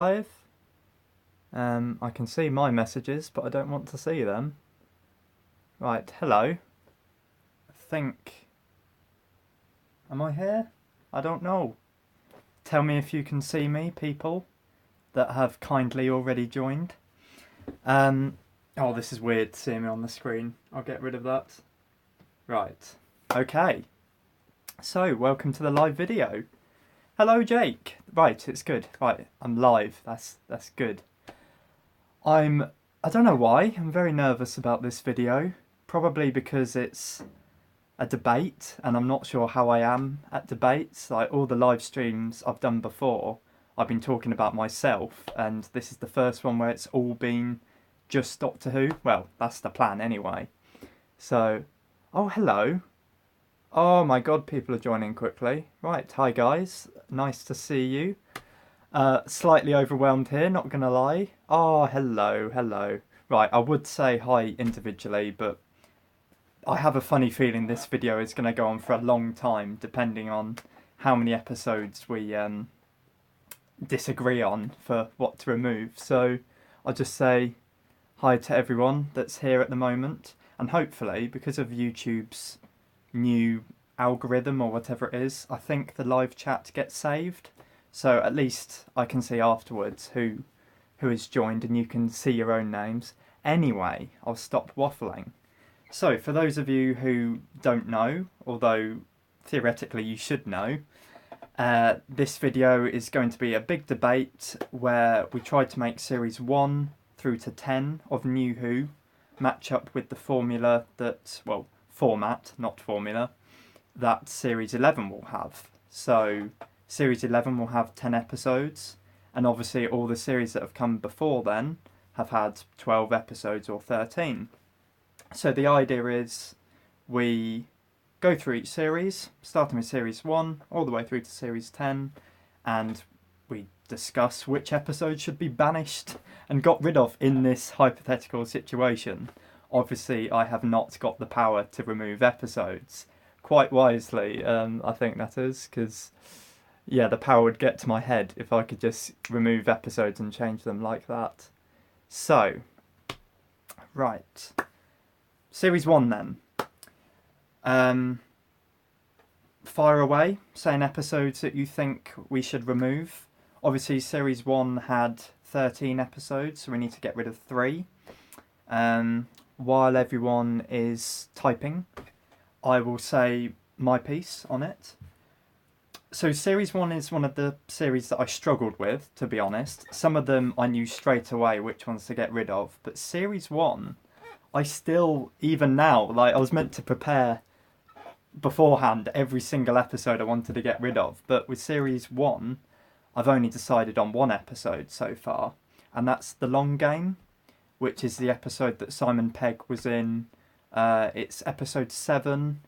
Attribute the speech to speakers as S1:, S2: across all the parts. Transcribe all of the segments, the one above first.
S1: Live. I can see my messages, but I don't want to see them. Right, hello. I think... Am I here? I don't know. Tell me if you can see me, people that have kindly already joined. Oh, this is weird seeing me on the screen. I'll get rid of that. Right. Okay. So, welcome to the live video. Hello, Jake. Right, it's good. Right, I'm live. That's good. I don't know why, I'm very nervous about this video. Probably because it's a debate, and I'm not sure how I am at debates. Like all the live streams I've done before, I've been talking about myself, and this is the first one where it's all been just Doctor Who. Well, that's the plan anyway. So, oh, hello. Oh my god, people are joining quickly. Right, hi guys. Nice to see you. Slightly overwhelmed here, not gonna lie. Oh, hello. Right, I would say hi individually, but I have a funny feeling this video is gonna go on for a long time, depending on how many episodes we disagree on for what to remove. So I'll just say hi to everyone that's here at the moment, and hopefully, because of YouTube's new algorithm or whatever it is, I think the live chat gets saved. So at least I can see afterwards who has joined, and you can see your own names. Anyway, I'll stop waffling. So for those of you who don't know, although theoretically you should know, this video is going to be a big debate where we try to make series 1 through to 10 of NuWho match up with the formula that, well, format, not formula, that series 11 will have. So series 11 will have 10 episodes, and obviously all the series that have come before then have had 12 episodes or 13. So the idea is we go through each series, starting with series 1 all the way through to series 10, and we discuss which episodes should be banished and got rid of in this hypothetical situation. Obviously, I have not got the power to remove episodes. Quite wisely, I think that is, because, yeah, the power would get to my head if I could just remove episodes and change them like that. So, right. Series 1 then. Fire away, saying episodes that you think we should remove. Obviously, Series 1 had 13 episodes, so we need to get rid of 3. While everyone is typing, I will say my piece on it. So Series 1 is one of the series that I struggled with, to be honest. Some of them I knew straight away which ones to get rid of, but Series 1, I still, even now, like I was meant to prepare beforehand every single episode I wanted to get rid of, but with Series 1, I've only decided on one episode so far, and that's The Long Game, which is the episode that Simon Pegg was in. It's episode 7,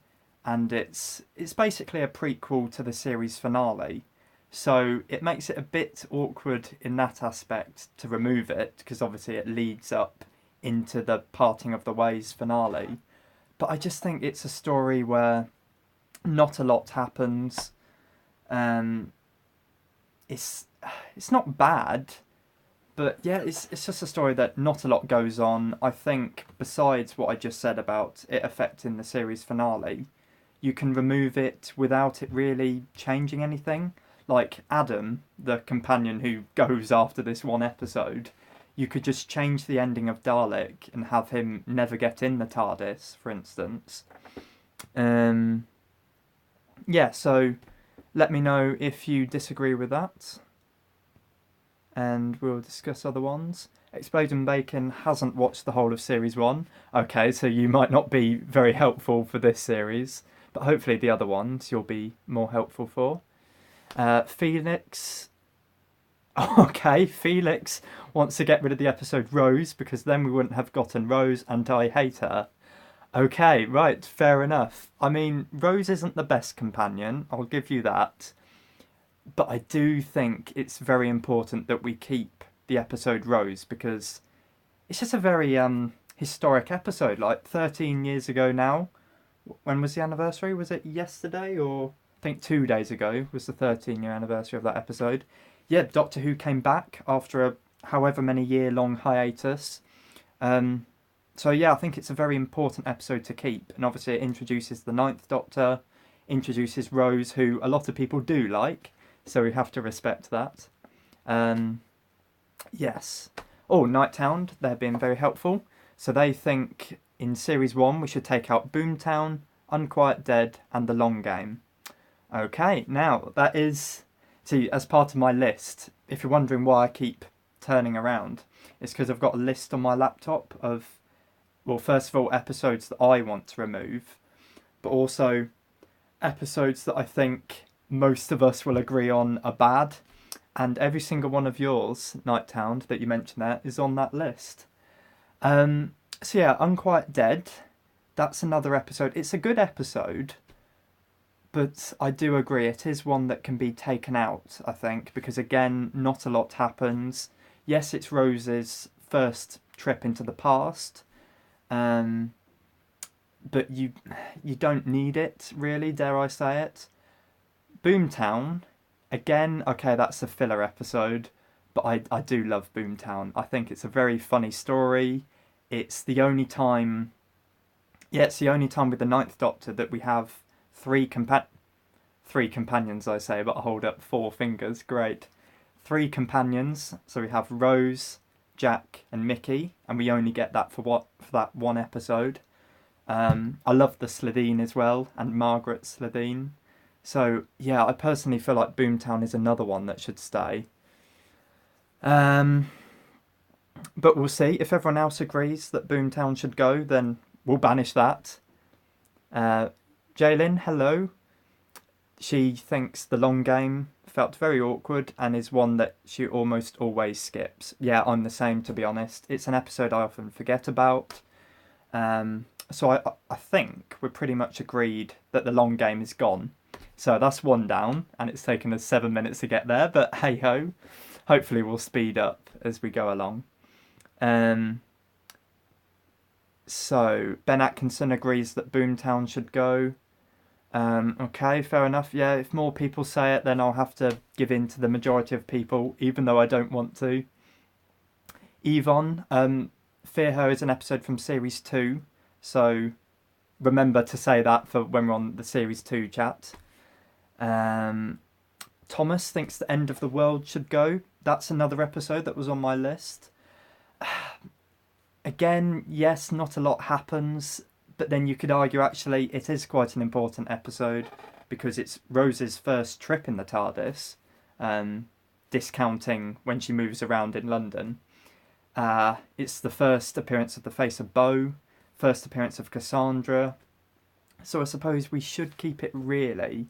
S1: and it's basically a prequel to the series finale. So it makes it a bit awkward in that aspect to remove it, because obviously it leads up into the Parting of the Ways finale. But I just think it's a story where not a lot happens. It's not bad, but yeah, it's just a story that not a lot goes on. I think besides what I just said about it affecting the series finale, you can remove it without it really changing anything. Like Adam, the companion who goes after this one episode, you could just change the ending of Dalek and have him never get in the TARDIS, for instance. Yeah, so let me know if you disagree with that, and we'll discuss other ones. Exploding Bacon hasn't watched the whole of Series 1. Okay, so you might not be very helpful for this series, but hopefully the other ones you'll be more helpful for. Felix... Okay, Felix wants to get rid of the episode Rose, because then we wouldn't have gotten Rose and I Hate Her. Okay, right, fair enough. I mean, Rose isn't the best companion, I'll give you that. But I do think it's very important that we keep the episode Rose, because it's just a very historic episode. Like 13 years ago now. When was the anniversary? Was it yesterday? Or I think 2 days ago was the 13-year anniversary of that episode. yeah, Doctor Who came back after a however many year long hiatus. So yeah, I think it's a very important episode to keep, and obviously it introduces the Ninth Doctor, introduces Rose, who a lot of people do like, so we have to respect that. Yes. Oh, Nighthound, they're being very helpful. So they think in Series 1 we should take out Boomtown, Unquiet Dead, and The Long Game. Okay, now that is... See, as part of my list, if you're wondering why I keep turning around, it's because I've got a list on my laptop of, well, first of all, episodes that I want to remove, but also episodes that I think most of us will agree on are bad. And every single one of yours, Nighthound, that you mentioned there, is on that list. So yeah, Unquiet Dead, that's another episode. It's a good episode, but I do agree it is one that can be taken out, I think, because again, not a lot happens. Yes, it's Rose's first trip into the past, but you don't need it, really, dare I say it. Boomtown, again, okay, that's a filler episode, but I do love Boomtown. I think it's a very funny story. It's the only time... Yeah, it's the only time with the Ninth Doctor that we have three companions, I say, but I hold up four fingers. Great. Three companions. So we have Rose, Jack, and Mickey, and we only get that for that one episode. I love the Slitheen as well, and Margaret Slitheen. So yeah, I personally feel like Boomtown is another one that should stay. But we'll see. If everyone else agrees that Boomtown should go, then we'll banish that. Jaylin, hello. She thinks The Long Game felt very awkward and is one that she almost always skips. Yeah, I'm the same, to be honest. It's an episode I often forget about. So I think we're pretty much agreed that The Long Game is gone. So that's one down, and it's taken us 7 minutes to get there, but hey-ho. Hopefully we'll speed up as we go along. So Ben Atkinson agrees that Boomtown should go. Okay, fair enough. Yeah, if more people say it, then I'll have to give in to the majority of people, even though I don't want to. Yvonne, Fear Her is an episode from Series 2, so remember to say that for when we're on the Series 2 chat. Thomas thinks the End of the World should go. That's another episode that was on my list. Again, yes, not a lot happens, but then you could argue actually it is quite an important episode because it's Rose's first trip in the TARDIS, discounting when she moves around in London. It's the first appearance of the face of Bo, first appearance of Cassandra, so I suppose we should keep it really.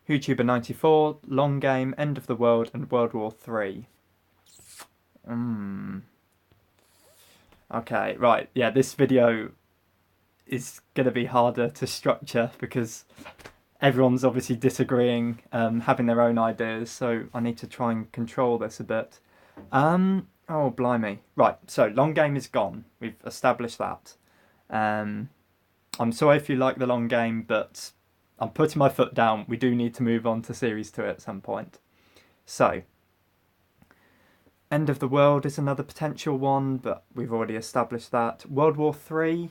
S1: YouTuber94, Long Game, End of the World, and World War 3. Okay, right. Yeah, this video is going to be harder to structure because everyone's obviously disagreeing, having their own ideas, so I need to try and control this a bit. Oh, blimey. Right, so Long Game is gone. We've established that. I'm sorry if you like The Long Game, but I'm putting my foot down. We do need to move on to Series 2 at some point. So, End of the World is another potential one, but we've already established that. World War 3,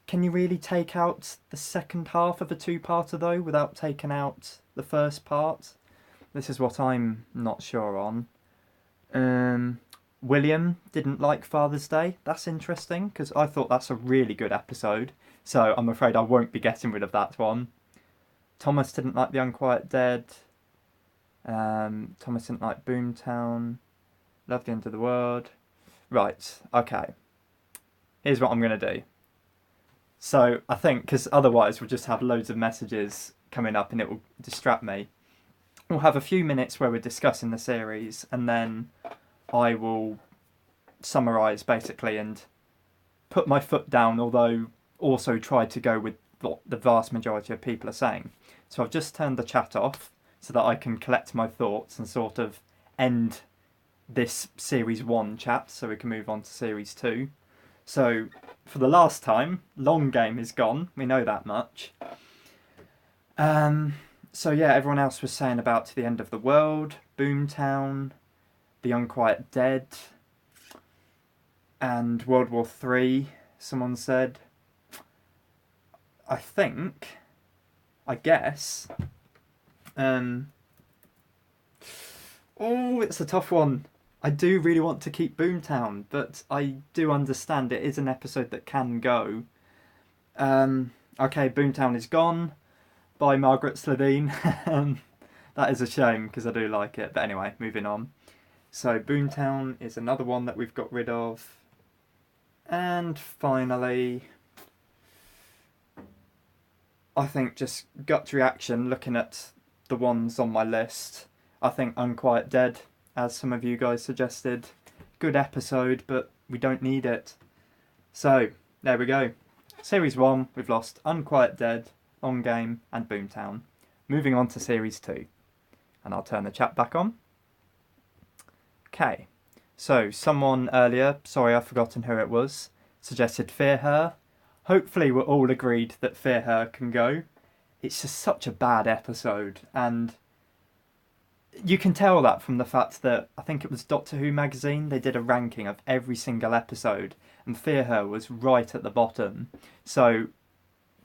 S1: can you really take out the second half of a two-parter, though, without taking out the first part? This is what I'm not sure on. William didn't like Father's Day. That's interesting, because I thought that's a really good episode, so I'm afraid I won't be getting rid of that one. Thomas didn't like The Unquiet Dead. Thomas didn't like Boomtown. Love the End of the World. Right, okay. Here's what I'm going to do. So I think, because otherwise we'll just have loads of messages coming up and it will distract me. We'll have a few minutes where we're discussing the series and then I will summarise basically and put my foot down, although also try to go with what the vast majority of people are saying. So I've just turned the chat off so that I can collect my thoughts and sort of end this Series 1 chat so we can move on to Series 2. So, for the last time, Long Game is gone. We know that much. So yeah, everyone else was saying about To the End of the World, Boomtown, The Unquiet Dead, and World War Three. Someone said. I guess. Oh, it's a tough one. I do really want to keep Boomtown, but I do understand it is an episode that can go. Okay, Boomtown is gone by Margaret Sladine. That is a shame because I do like it. But anyway, moving on. So Boomtown is another one that we've got rid of. And finally, I think just gut reaction looking at the ones on my list. I think Unquiet Dead, as some of you guys suggested, good episode, but we don't need it. So, there we go. Series 1, we've lost Unquiet Dead, Long Game, and Boomtown. Moving on to Series 2. And I'll turn the chat back on. Okay. So, someone earlier, sorry I've forgotten who it was, suggested Fear Her. Hopefully we're all agreed that Fear Her can go. It's just such a bad episode, and you can tell that from the fact that I think it was Doctor Who magazine, they did a ranking of every single episode, and Fear Her was right at the bottom. So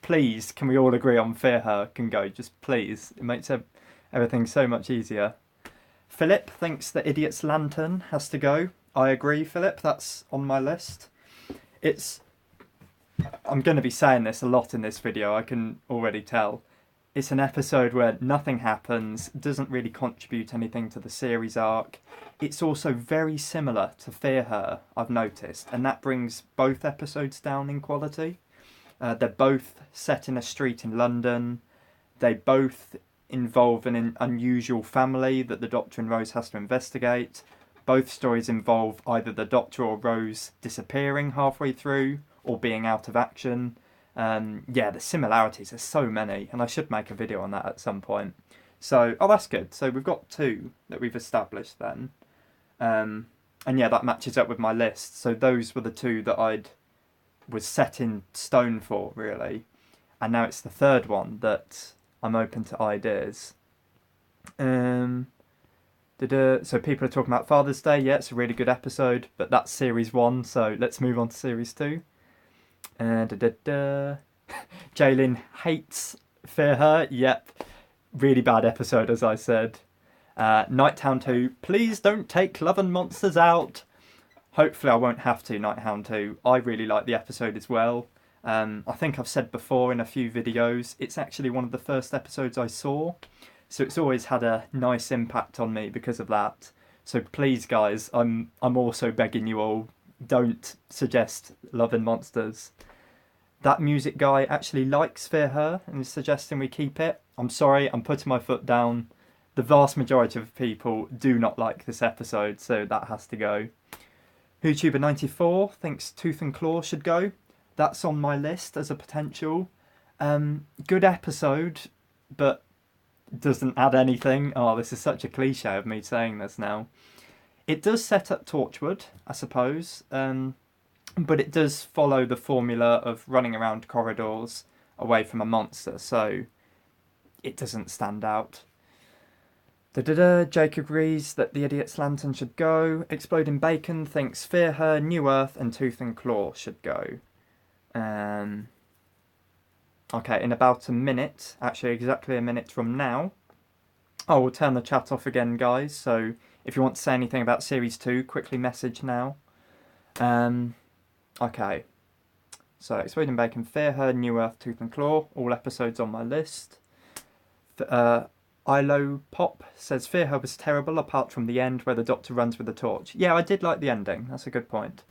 S1: please, can we all agree on Fear Her can go? Just please. It makes everything so much easier. Philip thinks that Idiot's Lantern has to go. I agree, Philip. That's on my list. I'm going to be saying this a lot in this video, I can already tell. It's an episode where nothing happens, doesn't really contribute anything to the series arc. It's also very similar to Fear Her, I've noticed, and that brings both episodes down in quality. They're both set in a street in London. They both involve an unusual family that the Doctor and Rose has to investigate. Both stories involve either the Doctor or Rose disappearing halfway through, or being out of action. The similarities are so many, and I should make a video on that at some point. So, that's good. So we've got 2 that we've established then. And that matches up with my list. So those were the 2 that was set in stone for, really. And now it's the 3rd one that I'm open to ideas. So people are talking about Father's Day. Yeah, it's a really good episode, but that's Series 1, so let's move on to Series 2. Jaylin hates Fear Her. Yep. Really bad episode, as I said. Nighthound 2. Please don't take Love and Monsters out. Hopefully I won't have to, Nighthound 2. I really like the episode as well. I think I've said before in a few videos, it's actually one of the first episodes I saw. So it's always had a nice impact on me because of that. So please, guys, I'm also begging you all, don't suggest Love and Monsters. That music guy actually likes Fear Her and is suggesting we keep it. I'm sorry, I'm putting my foot down. The vast majority of people do not like this episode, so that has to go. WhoTuber94 thinks Tooth and Claw should go. That's on my list as a potential. Good episode, but doesn't add anything. Oh, this is such a cliche of me saying this now. It does set up Torchwood, I suppose, but it does follow the formula of running around corridors away from a monster, so it doesn't stand out. Jake agrees that the Idiot's Lantern should go. Exploding Bacon thinks Fear Her, New Earth and Tooth and Claw should go. Okay, in about a minute, actually exactly a minute from now, I will turn the chat off again, guys, so if you want to say anything about Series 2, quickly message now. Okay, so Exploding Bacon, Fear Her, New Earth, Tooth and Claw, all episodes on my list. Ilo Pop says Fear Her was terrible apart from the end where the Doctor runs with the torch. Yeah, I did like the ending, that's a good point.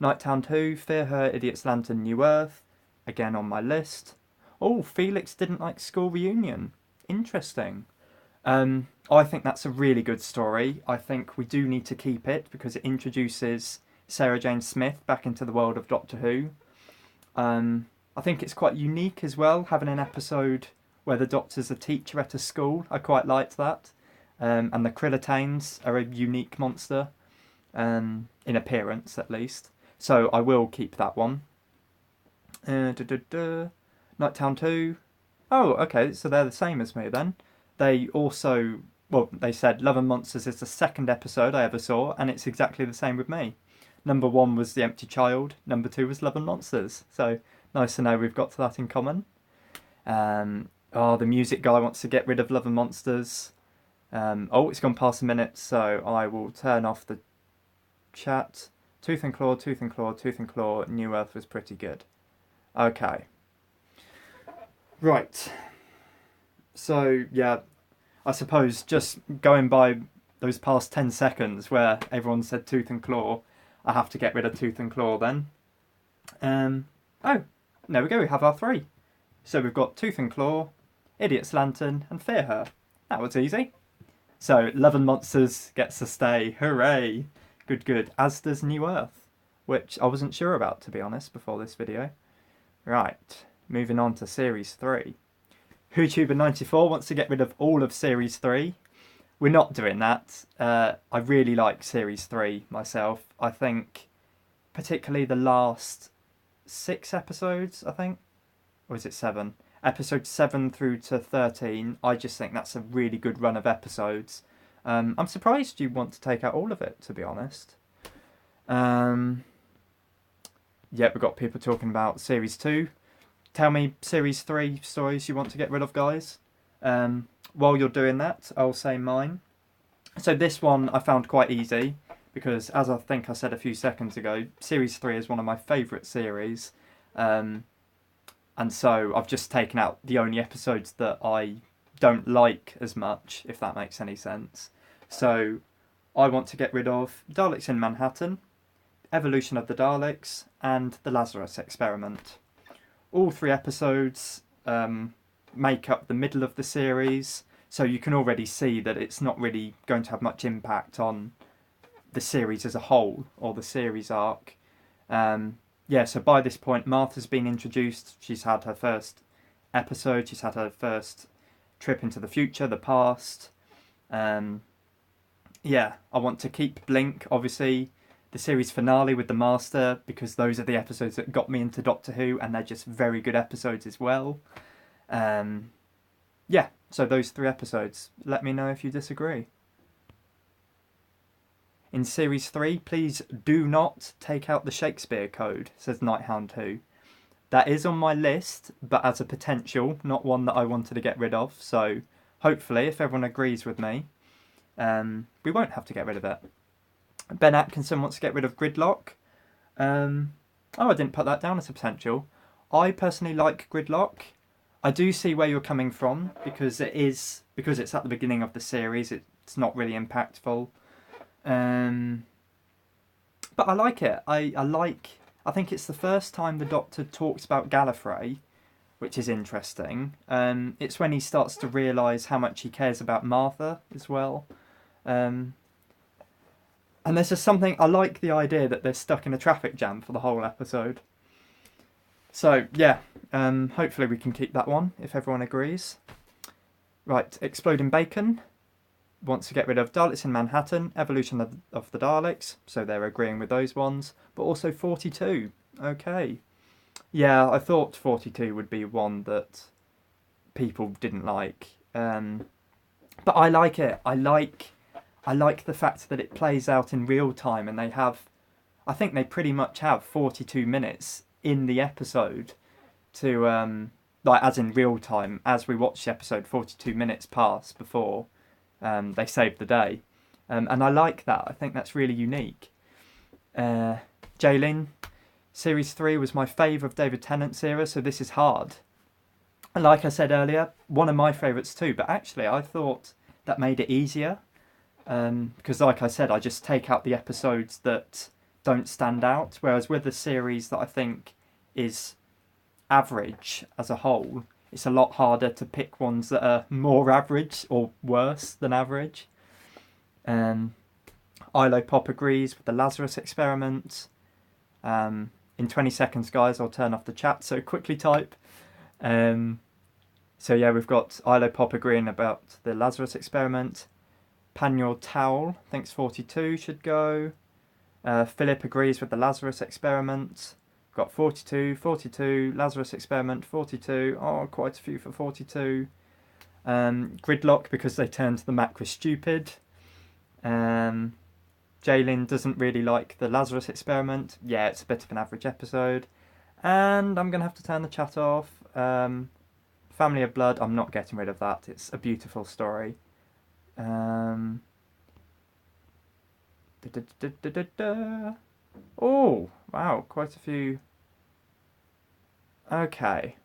S1: Nighthound 2, Fear Her, Idiot's Lantern, New Earth, again on my list. Oh, Felix didn't like School Reunion. Interesting. I think that's a really good story. I think we do need to keep it because it introduces Sarah Jane Smith back into the world of Doctor Who. I think it's quite unique as well, having an episode where the Doctor's a teacher at a school. I quite liked that. And the Krillitanes are a unique monster, in appearance at least. So I will keep that one. Nighttown 2. Oh, okay, so they're the same as me then. they also, well, they said Love and Monsters is the second episode I ever saw, and it's exactly the same with me. Number 1 was The Empty Child, number 2 was Love and Monsters. So nice to know we've got that in common. The music guy wants to get rid of Love and Monsters. It's gone past a minute, so I will turn off the chat. Tooth and Claw, Tooth and Claw, Tooth and Claw, New Earth was pretty good. Okay. Right. So, yeah, I suppose just going by those past 10 seconds where everyone said Tooth and Claw, I have to get rid of Tooth and Claw then. There we go, we have our 3. So we've got Tooth and Claw, Idiot's Lantern, and Fear Her. That was easy. So Love and Monsters gets to stay. Hooray! Good. As does New Earth, which I wasn't sure about, to be honest, before this video. Right, moving on to Series 3. WhoTuber94 wants to get rid of all of Series 3. We're not doing that. I really like Series 3 myself. I think particularly the last 6 episodes, I think. Or is it 7? Episodes 7 through to 13, I just think that's a really good run of episodes. I'm surprised you want to take out all of it, to be honest. We've got people talking about Series 2. Tell me Series 3 stories you want to get rid of, guys. While you're doing that, I'll say mine. So this one I found quite easy, because as I think I said a few seconds ago, Series 3 is one of my favourite series. And so I've just taken out the only episodes that I don't like as much, if that makes any sense. So I want to get rid of Daleks in Manhattan, Evolution of the Daleks, and The Lazarus Experiment. All 3 episodes make up the middle of the series, so you can already see that it's not really going to have much impact on the series as a whole, or the series arc. So by this point, Martha's been introduced. She's had her first episode. She's had her first trip into the future, the past. I want to keep Blink, obviously. The series finale with the Master, because those are the episodes that got me into Doctor Who, and they're just very good episodes as well. So those 3 episodes. Let me know if you disagree. In Series 3, please do not take out the Shakespeare Code, says Nighthound Who. That is on my list, but as a potential, not one that I wanted to get rid of. So hopefully, if everyone agrees with me, we won't have to get rid of it. Ben Atkinson wants to get rid of Gridlock. I didn't put that down as a potential. I personally like Gridlock. I do see where you're coming from, because it's at the beginning of the series. It's not really impactful. But I like it. I think it's the first time the Doctor talks about Gallifrey, which is interesting. It's when he starts to realise how much he cares about Martha as well. And there's just something, I like the idea that they're stuck in a traffic jam for the whole episode. So, hopefully we can keep that one, if everyone agrees. Right, Exploding Bacon wants to get rid of Daleks in Manhattan, Evolution of the Daleks, so they're agreeing with those ones, but also 42. Okay. Yeah, I thought 42 would be one that people didn't like. But I like it. I like the fact that it plays out in real time, and I think they pretty much have 42 minutes in the episode to, as in real time, as we watch the episode, 42 minutes pass before they save the day. And I like that. I think that's really unique. Jaylin, Series 3 was my favourite of David Tennant's era, so this is hard. And like I said earlier, one of my favourites too, but actually I thought that made it easier. Because like I said, I just take out the episodes that don't stand out, whereas with a series that I think is average as a whole, it's a lot harder to pick ones that are more average or worse than average. Ilo Pop agrees with the Lazarus Experiment. In 20 seconds, guys, I'll turn off the chat, so quickly type. So yeah, we've got Ilo Pop agreeing about the Lazarus Experiment. Panyol Towel thinks 42 should go. Philip agrees with the Lazarus Experiment. Got 42, 42, Lazarus Experiment, 42. Oh, quite a few for 42. Gridlock because they turned the macra stupid. Jalen doesn't really like the Lazarus experiment. Yeah, it's a bit of an average episode. And I'm going to have to turn the chat off. Family of Blood, I'm not getting rid of that. It's a beautiful story. Oh, wow, quite a few. Okay.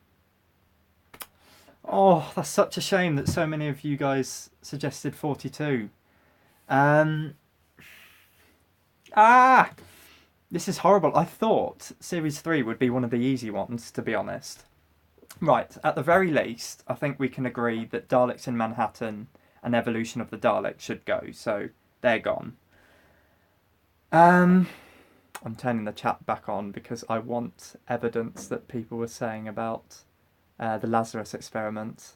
S1: Oh, that's such a shame that so many of you guys suggested 42. This is horrible. I thought Series 3 would be one of the easy ones, to be honest. Right, at the very least, I think we can agree that Daleks in Manhattan and Evolution of the Daleks should go, so they're gone. I'm turning the chat back on because I want evidence that people were saying about the Lazarus experiment.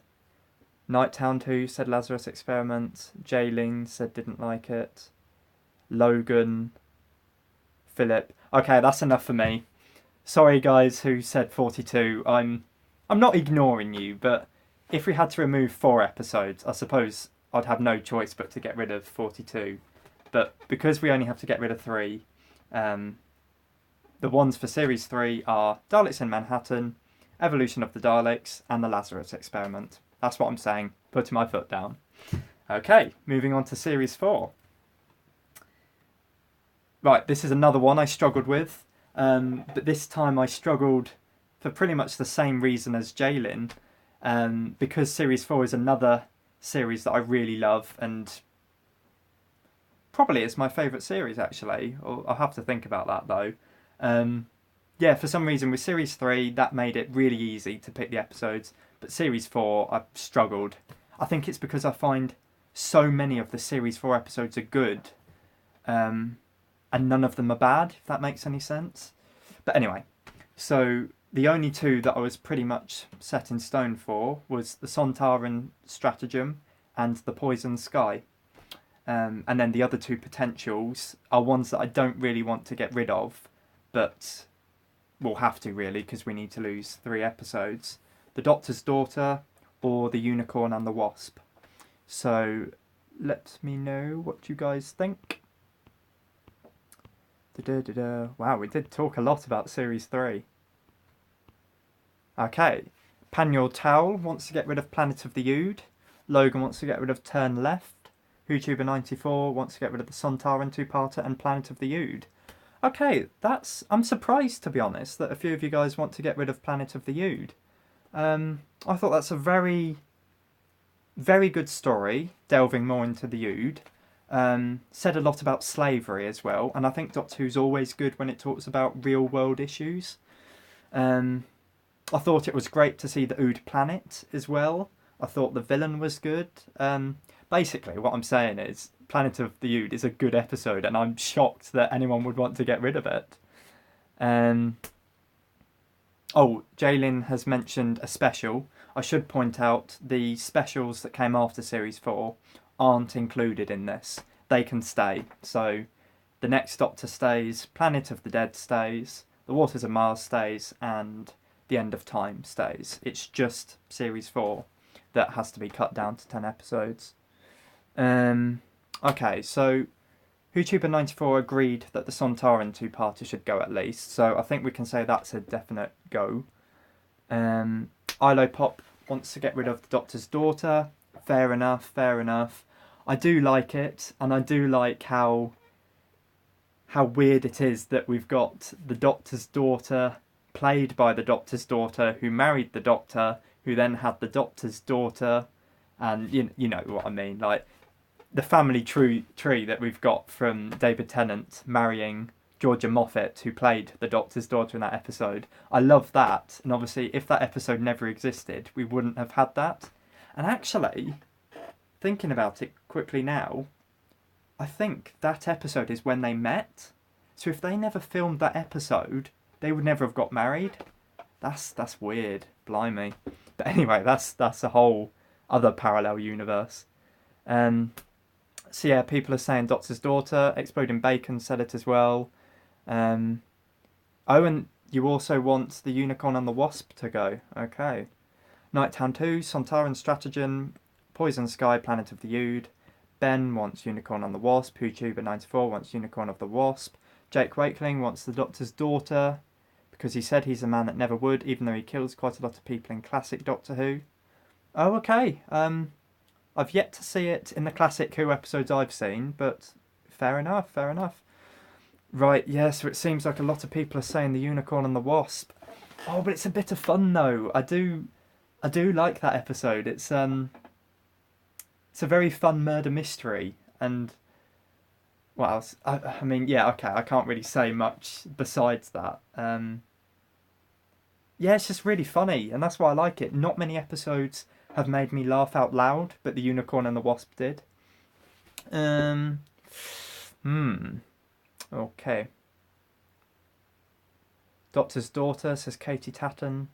S1: Nighthound Who said Lazarus experiment. Jaylene said didn't like it. Logan. Philip. Okay, that's enough for me. Sorry guys who said 42. I'm not ignoring you, but if we had to remove 4 episodes, I suppose I'd have no choice but to get rid of 42. But because we only have to get rid of 3, the ones for Series 3 are Daleks in Manhattan, Evolution of the Daleks, and the Lazarus Experiment. That's what I'm saying, putting my foot down. Okay, moving on to Series 4. Right, this is another one I struggled with, but this time I struggled for pretty much the same reason as Jalen, because Series 4 is another series that I really love, and probably it's my favourite series, actually. I'll have to think about that, though. Yeah, for some reason with Series 3, that made it really easy to pick the episodes, but Series 4, I've struggled. I think it's because I find so many of the Series 4 episodes are good, and none of them are bad, if that makes any sense. But anyway, so the only 2 that I was pretty much set in stone for was the Sontaran Stratagem and the Poison Sky. And then the other 2 potentials are ones that I don't really want to get rid of, but we'll have to really because we need to lose 3 episodes. The Doctor's Daughter or the Unicorn and the Wasp. So let me know what you guys think. Wow, we did talk a lot about Series 3. Okay, Panyol Towel wants to get rid of Planet of the Ood. Logan wants to get rid of Turn Left. YouTuber94 wants to get rid of the Sontaran 2-parter and Planet of the Ood. Okay, I'm surprised, to be honest, that a few of you guys want to get rid of Planet of the Ood. I thought that's a very, very good story, delving more into the Ood. Said a lot about slavery as well, and I think Doctor Who's always good when it talks about real world issues. I thought it was great to see the Ood planet as well. I thought the villain was good. Basically, what I'm saying is Planet of the Ood is a good episode, and I'm shocked that anyone would want to get rid of it. Jaylin has mentioned a special. I should point out the specials that came after Series 4 aren't included in this. They can stay. So the Next Doctor stays, Planet of the Dead stays, The Waters of Mars stays, and The End of Time stays. It's just Series 4 that has to be cut down to 10 episodes. Okay, so YouTuber94 agreed that the Sontaran 2-parter should go at least, so I think we can say that's a definite go. Ilopop wants to get rid of the Doctor's Daughter. Fair enough, fair enough. I do like it, and I do like how weird it is that we've got the Doctor's daughter played by the Doctor's daughter who married the Doctor, who then had the Doctor's daughter, and you know what I mean, like the family tree that we've got from David Tennant marrying Georgia Moffat, who played the Doctor's daughter in that episode. I love that, and obviously if that episode never existed, we wouldn't have had that. And actually, thinking about it quickly now, I think that episode is when they met. So if they never filmed that episode, they would never have got married. That's weird, blimey. But anyway, that's a whole other parallel universe. So yeah, people are saying Doctor's Daughter. Exploding Bacon said it as well. And you also want the Unicorn and the Wasp to go. Okay. Nighthound 2, Sontaran Stratagem, Poison Sky, Planet of the Ood. Ben wants Unicorn on the Wasp. YouTuber94 wants Unicorn of the Wasp. Jake Wakeling wants the Doctor's Daughter, because he said he's a man that never would, even though he kills quite a lot of people in classic Doctor Who. Oh, okay. I've yet to see it in the classic Who episodes I've seen, but fair enough, fair enough. Right, yeah, so it seems like a lot of people are saying the Unicorn and the Wasp. Oh, but it's a bit of fun though. I do like that episode. It's a very fun murder mystery, and what else? I mean, yeah, okay, I can't really say much besides that. Yeah, it's just really funny, and that's why I like it. Not many episodes have made me laugh out loud, but the Unicorn and the Wasp did. Okay. Doctor's Daughter, says Katie Tatton.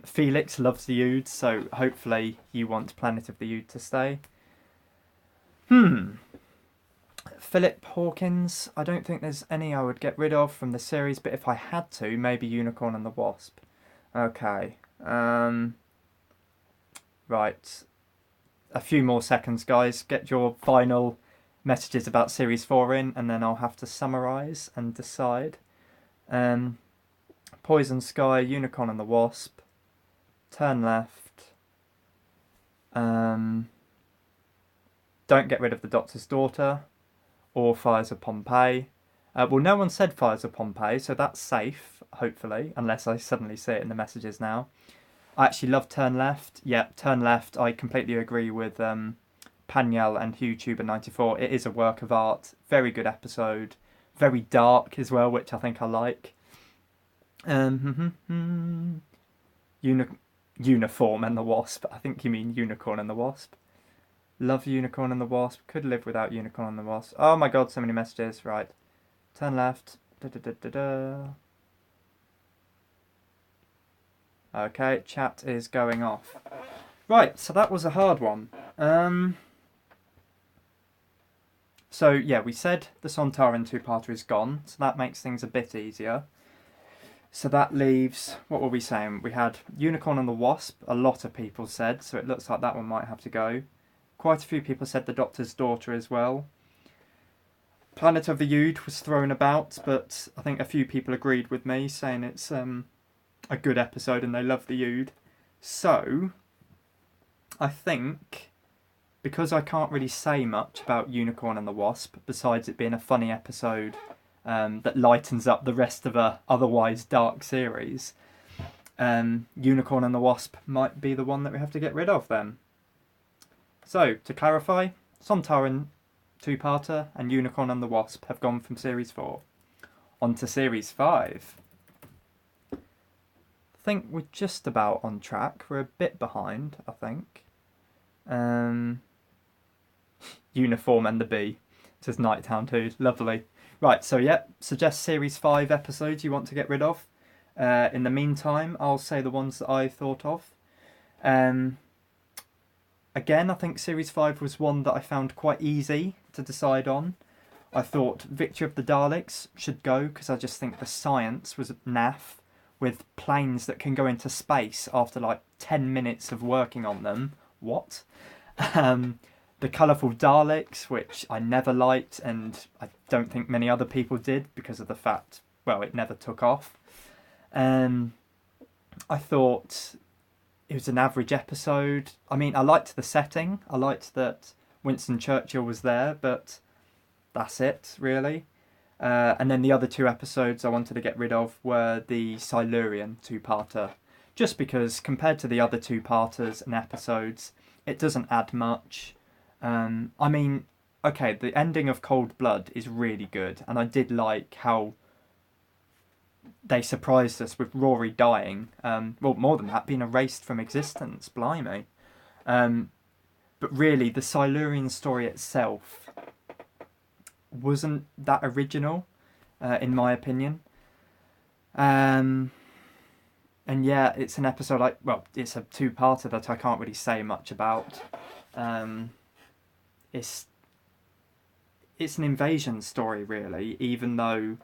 S1: Felix loves the Ood, so hopefully you want Planet of the Ood to stay. Philip Hawkins, I don't think there's any I would get rid of from the series, but if I had to, maybe Unicorn and the Wasp. Okay. Right. A few more seconds, guys. Get your final messages about Series 4 in, and then I'll have to summarise and decide. Poison Sky, Unicorn and the Wasp. Turn left. Don't get rid of the Doctor's Daughter. Or Fires of Pompeii. Well, no one said Fires of Pompeii, so that's safe, hopefully, unless I suddenly see it in the messages now. I actually love Turn Left. Yeah, Turn Left, I completely agree with Panyel and YouTuber94. It is a work of art. Very good episode. Very dark as well, which I think I like. Uniform and the Wasp. I think you mean Unicorn and the Wasp. Love Unicorn and the Wasp. Could live without Unicorn and the Wasp. Oh my god, so many messages. Right. Turn left. Okay, chat is going off. Right, so that was a hard one. So yeah, we said the Sontaran two-parter is gone, so that makes things a bit easier. So that leaves, what were we saying? We had Unicorn and the Wasp, a lot of people said, so it looks like that one might have to go. Quite a few people said the Doctor's Daughter as well. Planet of the Ood was thrown about, but I think a few people agreed with me, saying it's a good episode and they love the Ood. So, I think, because I can't really say much about Unicorn and the Wasp, besides it being a funny episode that lightens up the rest of a otherwise dark series, Unicorn and the Wasp might be the one that we have to get rid of then. So, to clarify, Sontaran two-parter and Unicorn and the Wasp have gone from Series 4. On to Series 5. I think we're just about on track. We're a bit behind, I think. Uniform and the Bee. Says Nighthound Who. Lovely. Right, so yeah, suggest Series 5 episodes you want to get rid of. In the meantime, I'll say the ones that I thought of. Again, I think Series 5 was one that I found quite easy to decide on. I thought Victory of the Daleks should go because I just think the science was naff, with planes that can go into space after like 10 minutes of working on them. What? The Colourful Daleks, which I never liked, and I don't think many other people did because of the fact, well, it never took off. I thought it was an average episode. I mean, I liked the setting. I liked that Winston Churchill was there, but that's it, really. And then the other two episodes I wanted to get rid of were the Silurian two-parter. Just because, compared to the other two-parters and episodes, it doesn't add much. I mean, okay, the ending of Cold Blood is really good, and I did like how they surprised us with Rory dying. Well, more than that, being erased from existence, blimey. But really, the Silurian story itself wasn't that original, in my opinion. And yeah, it's an episode it's a two-parter that I can't really say much about. It's an invasion story, really, even though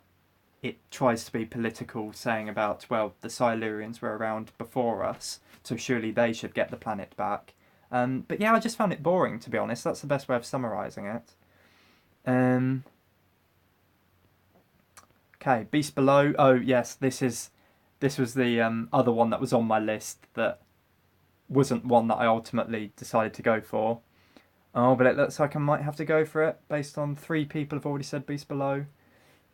S1: it tries to be political, saying about, well, the Silurians were around before us, so surely they should get the planet back. But yeah, I just found it boring, to be honest. That's the best way of summarising it. Okay, Beast Below. Oh yes, this was the other one that was on my list that wasn't one that I ultimately decided to go for. Oh, but it looks like I might have to go for it based on 3 people have already said Beast Below.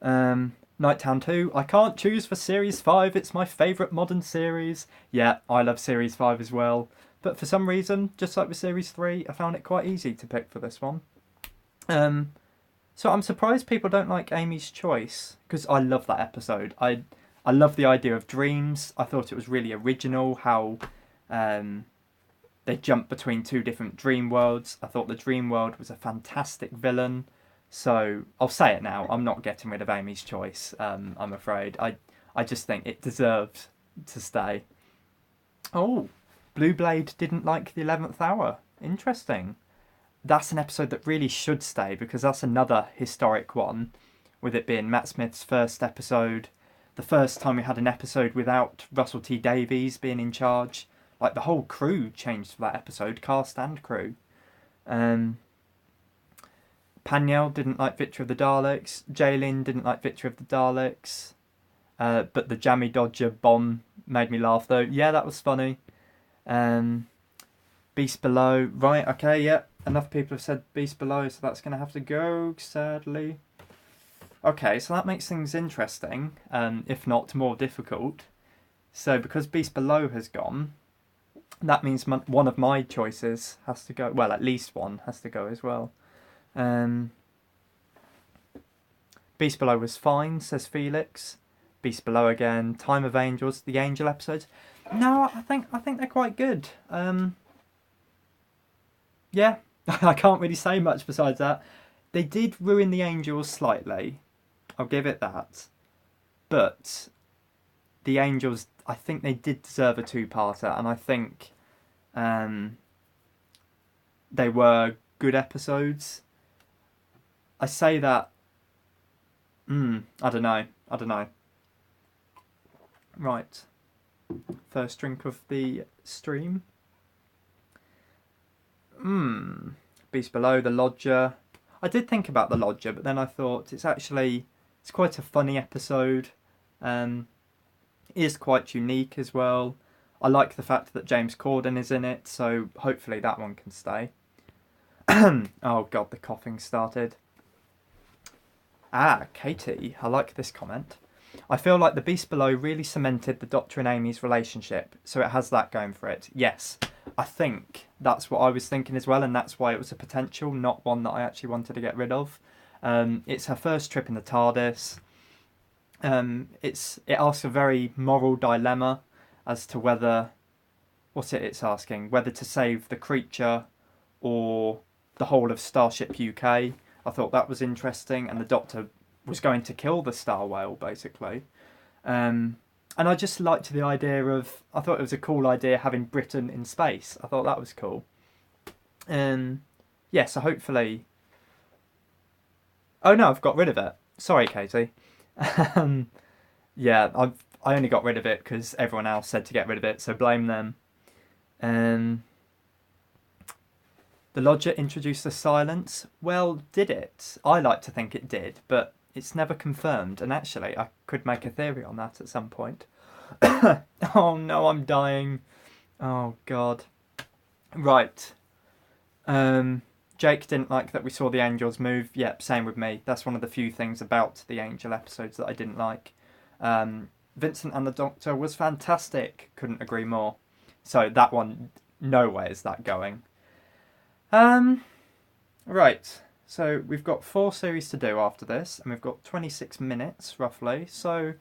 S1: Nighttown 2. I can't choose for Series 5. It's my favourite modern series. Yeah, I love Series 5 as well. But for some reason, just like with Series 3, I found it quite easy to pick for this one. So I'm surprised people don't like Amy's Choice, because I love that episode. I love the idea of dreams. I thought it was really original how they jumped between 2 different dream worlds. I thought the dream world was a fantastic villain. So I'll say it now. I'm not getting rid of Amy's Choice. I'm afraid. I just think it deserved to stay. Oh, Blue Blade didn't like the 11th Hour. Interesting. That's an episode that really should stay because that's another historic one, with it being Matt Smith's first episode, the first time we had an episode without Russell T Davies being in charge. Like the whole crew changed for that episode, cast and crew. Panyel didn't like Victory of the Daleks. Jaylin didn't like Victory of the Daleks. But the Jammy Dodger bomb made me laugh though. Yeah, that was funny. Beast Below. Right, okay, yeah. Enough people have said Beast Below, so that's going to have to go, sadly. Okay, so that makes things interesting, if not more difficult. So because Beast Below has gone, that means one of my choices has to go. Well, at least one has to go as well. Beast Below was fine, says Felix. Beast Below again. Time of Angels, the Angel episodes. No, I think they're quite good. Yeah, I can't really say much besides that. They did ruin the Angels slightly. I'll give it that. But the Angels, I think they did deserve a 2-parter, and I think they were good episodes. I say that. I don't know. Right. First drink of the stream. Beast Below, The Lodger. I did think about The Lodger, but then I thought it's quite a funny episode. It is quite unique as well. I like the fact that James Corden is in it, so hopefully that one can stay. Oh god, the coughing started. Katie, I like this comment. I feel like The Beast Below really cemented the Doctor and Amy's relationship, so it has that going for it. Yes, I think that's what I was thinking as well, and that's why it was a potential, not one that I actually wanted to get rid of. It's her first trip in the TARDIS. It asks a very moral dilemma as to whether it's asking whether to save the creature or the whole of Starship UK. I thought that was interesting, and the Doctor was going to kill the star whale basically. And I just liked the idea of. I thought it was a cool idea having Britain in space. I thought that was cool. Yeah, so hopefully. Oh no, I've got rid of it. Sorry, Katie. Yeah, I only got rid of it because everyone else said to get rid of it, so blame them. The Lodger introduced the silence. Well, did it? I like to think it did, but it's never confirmed. And actually, I could make a theory on that at some point. Oh no, I'm dying. Oh god. Right. Jake didn't like that we saw the angels move. Yep, same with me. That's one of the few things about the Angel episodes that I didn't like. Vincent and the Doctor was fantastic. Couldn't agree more. So that one, no way is that going. Right. So we've got 4 series to do after this, and we've got 26 minutes roughly. So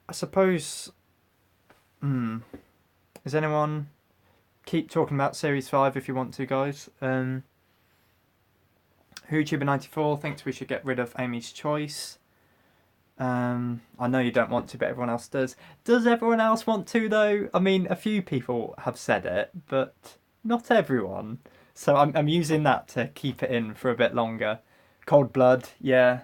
S1: I suppose. Is anyone? Keep talking about Series 5 if you want to, guys. WhoTuber94 thinks we should get rid of Amy's Choice. I know you don't want to, but everyone else does. Does everyone else want to, though? I mean, a few people have said it, but not everyone. So I'm using that to keep it in for a bit longer. Cold Blood, yeah.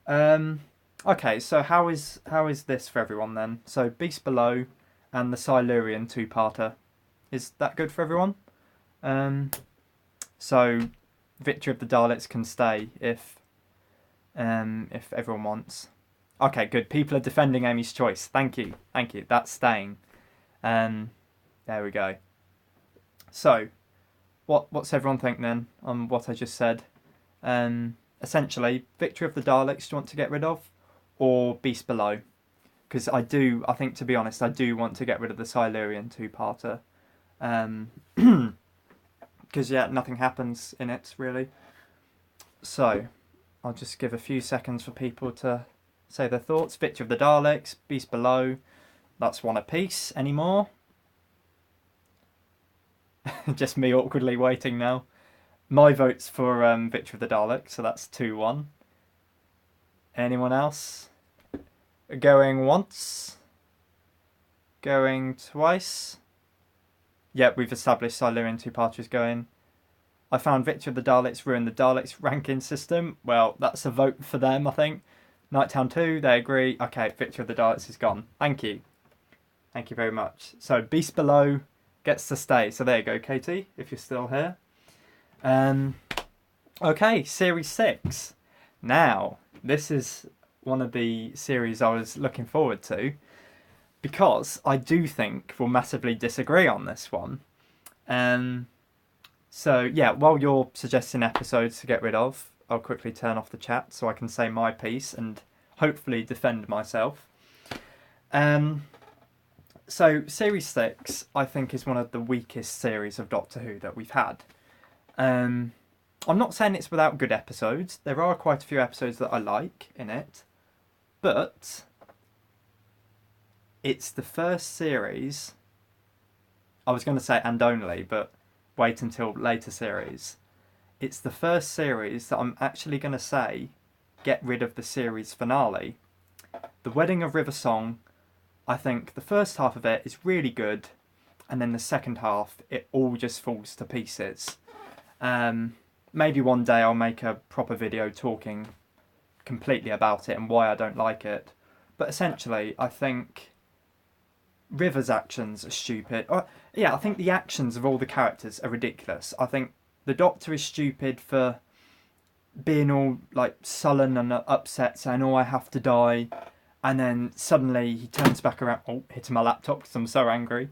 S1: Okay, so how is this for everyone then? So Beast Below and the Silurian 2-parter. Is that good for everyone? So Victory of the Daleks can stay if everyone wants. Okay, good. People are defending Amy's choice. Thank you. That's staying. There we go. So, what's everyone think then on what I just said? Essentially, Victory of the Daleks do you want to get rid of, or Beast Below? Because I think to be honest, I do want to get rid of the Silurian two-parter. Because yeah, nothing happens in it really. So, I'll just give a few seconds for people to say their thoughts. Victory of the Daleks, Beast Below. That's one apiece. Any more? Just me awkwardly waiting now. My vote's for Victory of the Daleks, so that's 2-1. Anyone else? Going once? Going twice? Yep, we've established Silurian two-parters going. I found Victory of the Daleks ruined the Daleks ranking system. Well, that's a vote for them, I think. Nighttown 2, they agree. Okay, Victory of the Daleks is gone. Thank you. Thank you very much. So, Beast Below gets to stay. So there you go, Katie, if you're still here. Okay, Series 6. Now, this is one of the series I was looking forward to, because I do think we'll massively disagree on this one. So, yeah, while you're suggesting episodes to get rid of, I'll quickly turn off the chat so I can say my piece and hopefully defend myself. So, Series 6, I think, is one of the weakest series of Doctor Who that we've had. I'm not saying it's without good episodes. There are quite a few episodes that I like in it. But it's the first series, I was going to say and only, but wait until later series. It's the first series that I'm actually going to say get rid of the series finale. The Wedding of River Song, I think the first half of it is really good, and then the second half, it all just falls to pieces. Maybe one day I'll make a proper video talking completely about it and why I don't like it. But essentially, I think River's actions are stupid. I think the actions of all the characters are ridiculous. I think the Doctor is stupid for being all like sullen and upset, saying, "Oh, I have to die," and then suddenly he turns back around. Oh, hitting my laptop because I'm so angry.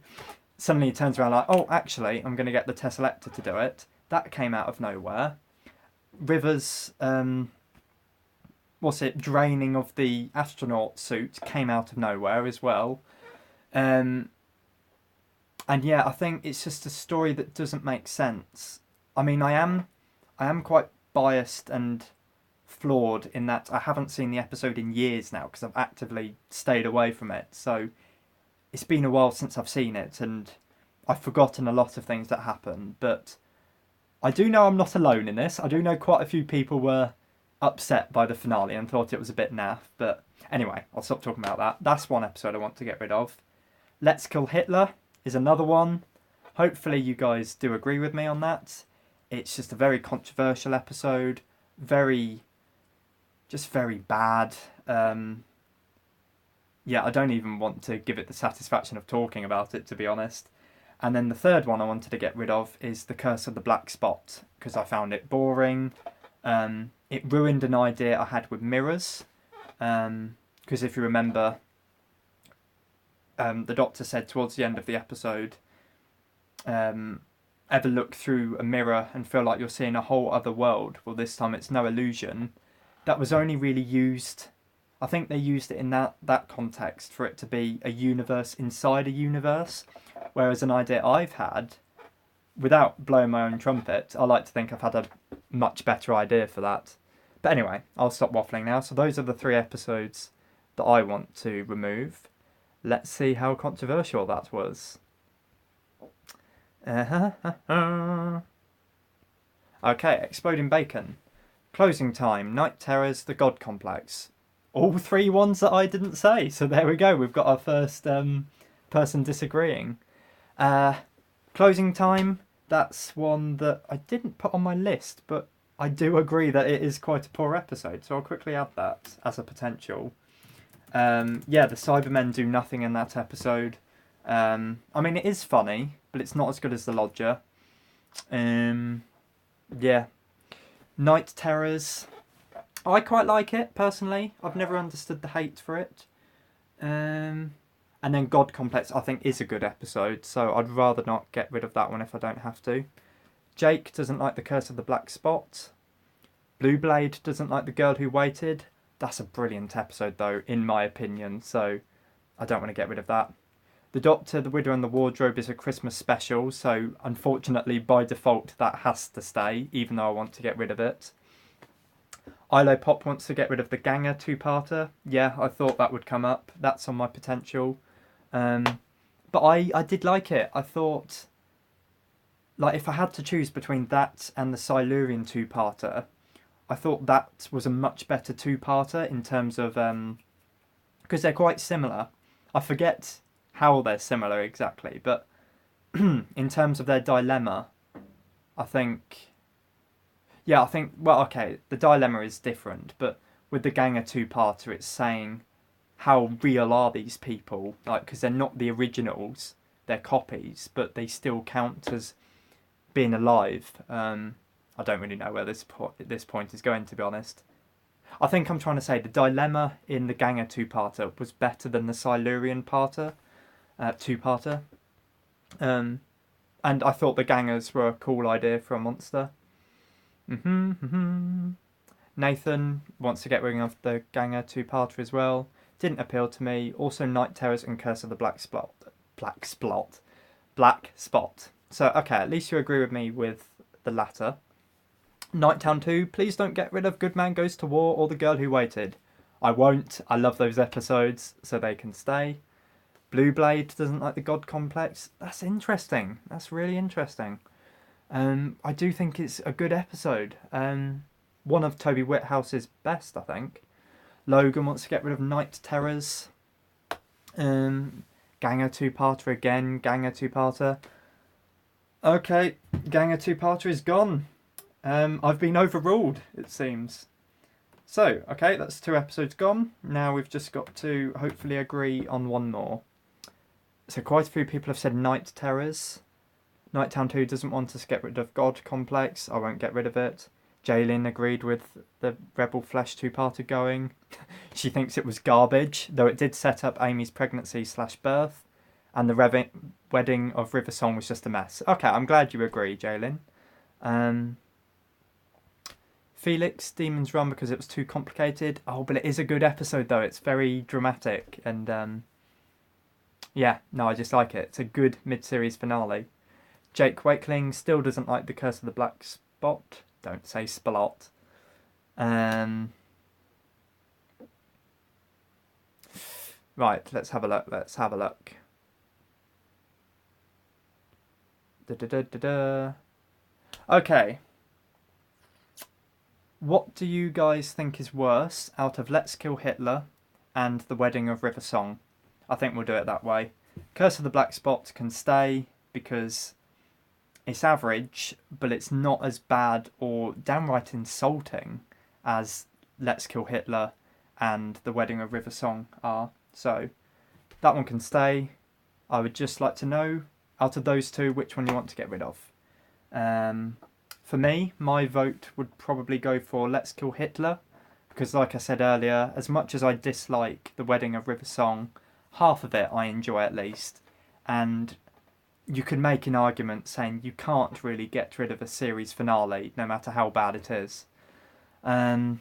S1: Suddenly he turns around like, "Oh, actually, I'm going to get the Tesselector to do it." That came out of nowhere. River's draining of the astronaut suit came out of nowhere as well. And yeah, I think it's just a story that doesn't make sense. I mean, I am quite biased and flawed in that I haven't seen the episode in years now because I've actively stayed away from it. So it's been a while since I've seen it and I've forgotten a lot of things that happened. But I do know I'm not alone in this. I do know quite a few people were upset by the finale and thought it was a bit naff. But anyway, I'll stop talking about that. That's one episode I want to get rid of. Let's Kill Hitler is another one. Hopefully you guys do agree with me on that. It's just a very controversial episode. Very bad. Yeah, I don't even want to give it the satisfaction of talking about it, to be honest. And then the third one I wanted to get rid of is The Curse of the Black Spot, because I found it boring. It ruined an idea I had with mirrors. Because if you remember, the Doctor said towards the end of the episode, ever look through a mirror and feel like you're seeing a whole other world? Well, this time it's no illusion. That was only really used, I think they used it in that context for it to be a universe inside a universe. Whereas an idea I've had, without blowing my own trumpet, I like to think I've had a much better idea for that. But anyway, I'll stop waffling now. So those are the 3 episodes that I want to remove. Let's see how controversial that was. Okay, Exploding Bacon. Closing Time, Night Terrors, The God Complex. All 3 ones that I didn't say. So there we go. We've got our first person disagreeing. Closing Time, that's one that I didn't put on my list, but I do agree that it is quite a poor episode. So I'll quickly add that as a potential. Yeah, the Cybermen do nothing in that episode. I mean, it is funny, but it's not as good as The Lodger. Yeah. Night Terrors. I quite like it, personally. I've never understood the hate for it. And then God Complex, I think, is a good episode, so I'd rather not get rid of that one if I don't have to. Jake doesn't like The Curse of the Black Spot. Blue Blade doesn't like The Girl Who Waited. That's a brilliant episode, though, in my opinion, so I don't want to get rid of that. The Doctor, The Widow and the Wardrobe is a Christmas special, so unfortunately, by default, that has to stay, even though I want to get rid of it. Ilo Pop wants to get rid of the Ganger two-parter. Yeah, I thought that would come up. That's on my potential. But I did like it. I thought, like, if I had to choose between that and the Silurian two-parter, I thought that was a much better two-parter in terms of... because they're quite similar. I forget how they're similar exactly, but in terms of their dilemma, I think... Yeah, I think, well, okay, the dilemma is different, but with the Ganger two-parter, it's saying how real are these people? Like, because they're not the originals, they're copies, but they still count as being alive. I don't really know where this point is going, to be honest. I think I'm trying to say the dilemma in the Ganger two-parter was better than the Silurian two-parter. And I thought the Gangers were a cool idea for a monster. Nathan wants to get rid of the Ganger two-parter as well. Didn't appeal to me. Also, Night Terrors and Curse of the Black Spot. So, okay, at least you agree with me with the latter. Nighttown 2, please don't get rid of Good Man Goes to War or The Girl Who Waited. I won't. I love those episodes, so they can stay. Blue Blade doesn't like the God Complex. That's interesting. That's really interesting. I do think it's a good episode. One of Toby Whithouse's best, I think. Logan wants to get rid of Night Terrors. Ganger two-parter again. Ganger two-parter. Okay, Ganger two-parter is gone. I've been overruled, it seems. So, okay, that's 2 episodes gone. Now we've just got to hopefully agree on one more. So quite a few people have said Night Terrors. Nighttown 2 doesn't want us to get rid of God Complex. I won't get rid of it. Jaylin agreed with the Rebel Flesh two-parter going. She thinks it was garbage, though it did set up Amy's pregnancy/birth. And the wedding of River Song was just a mess. Okay, I'm glad you agree, Jaylin. Felix, Demons Run because it was too complicated. Oh, but it is a good episode, though. It's very dramatic. And, yeah, no, I just like it. It's a good mid-series finale. Jake Wakeling still doesn't like The Curse of the Black Spot. Don't say Spalot. Right, let's have a look. Okay. What do you guys think is worse out of Let's Kill Hitler and The Wedding of River Song? I think we'll do it that way. Curse of the Black Spot can stay because it's average, but it's not as bad or downright insulting as Let's Kill Hitler and The Wedding of River Song are. So that one can stay. I would just like to know, out of those two, which one you want to get rid of. For me, my vote would probably go for Let's Kill Hitler, because like I said earlier, as much as I dislike The Wedding of River Song, half of it I enjoy at least, and you could make an argument saying you can't really get rid of a series finale, no matter how bad it is. Random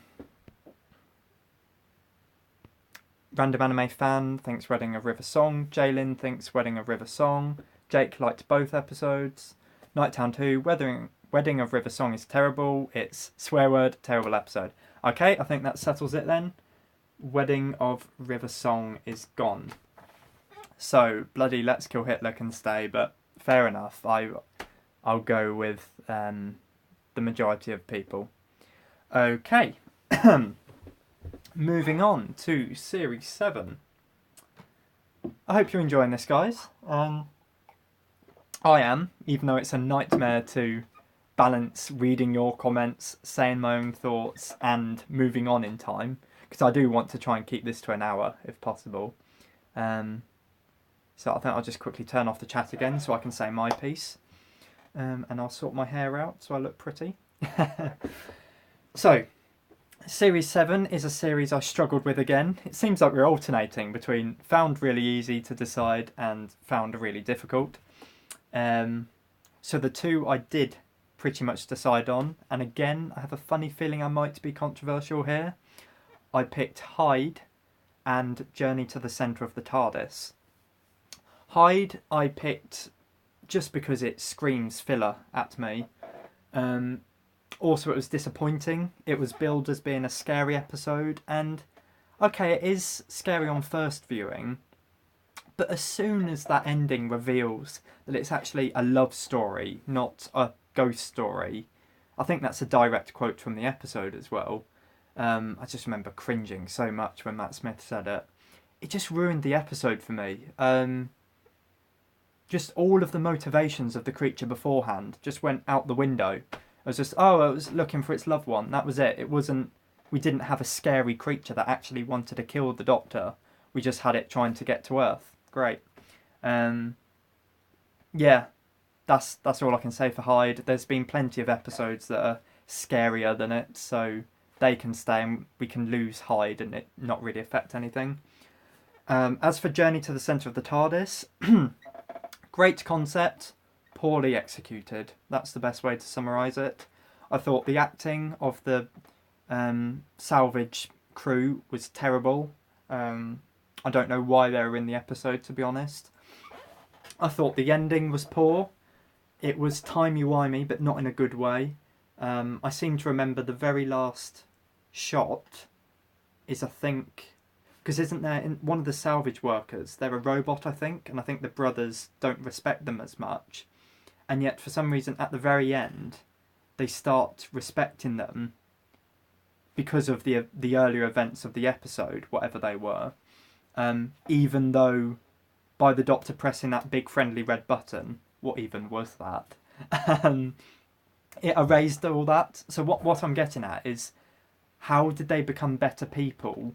S1: Anime Fan thinks Wedding of River Song. Jaylin thinks Wedding of River Song. Jake liked both episodes. Nighttown 2, Wedding of River Song is terrible. It's swear word, terrible episode. Okay, I think that settles it then. Wedding of River Song is gone. So, bloody Let's Kill Hitler can stay, but fair enough. I'll go with the majority of people. Okay. Moving on to Series 7. I hope you're enjoying this, guys. I am, even though it's a nightmare to balance reading your comments, saying my own thoughts, and moving on in time, because I do want to try and keep this to an hour, if possible. So I think I'll just quickly turn off the chat again so I can say my piece. And I'll sort my hair out so I look pretty. So, Series 7 is a series I struggled with again. It seems like we're alternating between found really easy to decide and found really difficult. So the two I did pretty much decide on, and again, I have a funny feeling I might be controversial here. I picked Hyde and Journey to the Centre of the TARDIS. Hyde I picked just because it screams filler at me. Also, it was disappointing. It was billed as being a scary episode, and okay, it is scary on first viewing, but as soon as that ending reveals that it's actually a love story, not a ghost story, I think that's a direct quote from the episode as well. I just remember cringing so much when Matt Smith said it. It just ruined the episode for me. Just all of the motivations of the creature beforehand just went out the window. I was just, it was looking for its loved one. That was it. It wasn't. We didn't have a scary creature that actually wanted to kill the Doctor. We just had it trying to get to Earth. Great. Yeah, that's all I can say for Hyde. There's been plenty of episodes that are scarier than it, so they can stay and we can lose Hyde and it not really affect anything. As for Journey to the Centre of the TARDIS, great concept, poorly executed. That's the best way to summarise it. I thought the acting of the salvage crew was terrible. I don't know why they were in the episode, to be honest. I thought the ending was poor. It was timey-wimey, but not in a good way. I seem to remember the very last shot is, I think... Because isn't there, in one of the salvage workers, they're a robot, I think, and I think the brothers don't respect them as much. And yet, for some reason, at the very end, they start respecting them because of the earlier events of the episode, whatever they were. Even though, by the Doctor pressing that big friendly red button, what even was that? It erased all that. So what I'm getting at is, how did they become better people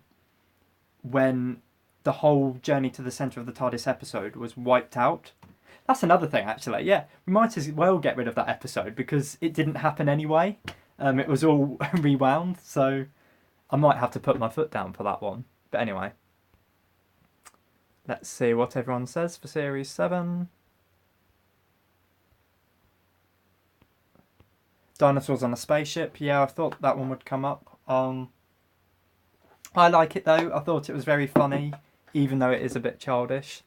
S1: when the whole Journey to the Centre of the TARDIS episode was wiped out? That's another thing, actually. Yeah, we might as well get rid of that episode because it didn't happen anyway. It was all rewound, so I might have to put my foot down for that one. But anyway, let's see what everyone says for Series 7. Dinosaurs on a Spaceship. Yeah, I thought that one would come up. I like it though. I thought it was very funny, even though it is a bit childish.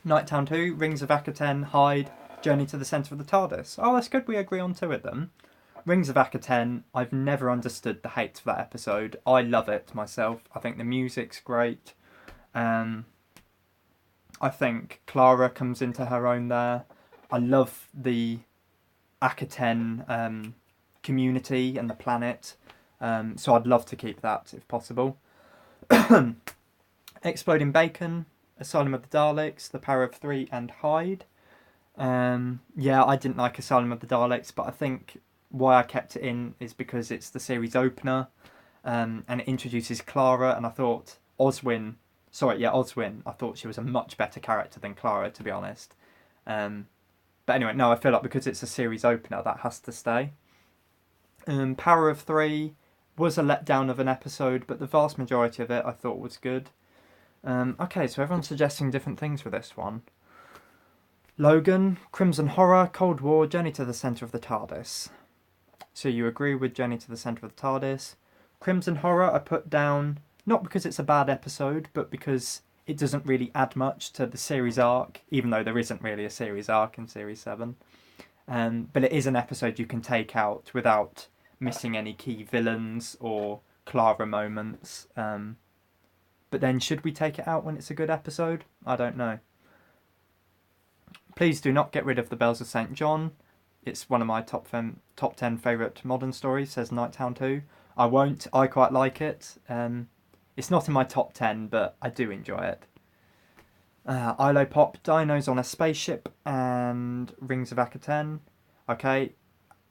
S1: Nighttown 2, Rings of Akaten, Hyde, Journey to the Centre of the TARDIS. Oh, that's good. We agree on two of them. Rings of Akaten, I've never understood the hate for that episode. I love it myself. I think the music's great. I think Clara comes into her own there. I love the Akaten community and the planet. So I'd love to keep that if possible. Exploding Bacon, Asylum of the Daleks, The Power of Three, and Hyde. Yeah, I didn't like Asylum of the Daleks, but I think why I kept it in is because it's the series opener, and it introduces Clara, and I thought Oswin, I thought she was a much better character than Clara, to be honest. But anyway, no, I feel like because it's a series opener, that has to stay. Power of Three was a letdown of an episode, but the vast majority of it I thought was good. Okay, so everyone's suggesting different things for this one. Logan, Crimson Horror, Cold War, Journey to the Centre of the TARDIS. So you agree with Journey to the Centre of the TARDIS. Crimson Horror I put down, not because it's a bad episode, but because it doesn't really add much to the series arc, even though there isn't really a series arc in Series 7. But it is an episode you can take out without missing any key villains or Clara moments. But then should we take it out when it's a good episode? I don't know. Please do not get rid of The Bells of St. John. It's one of my top 10 favourite modern stories, says Nighttown 2. I won't. I quite like it. It's not in my top 10, but I do enjoy it. Ilo Pop, Dinos on a Spaceship, and Rings of Akaten. Okay,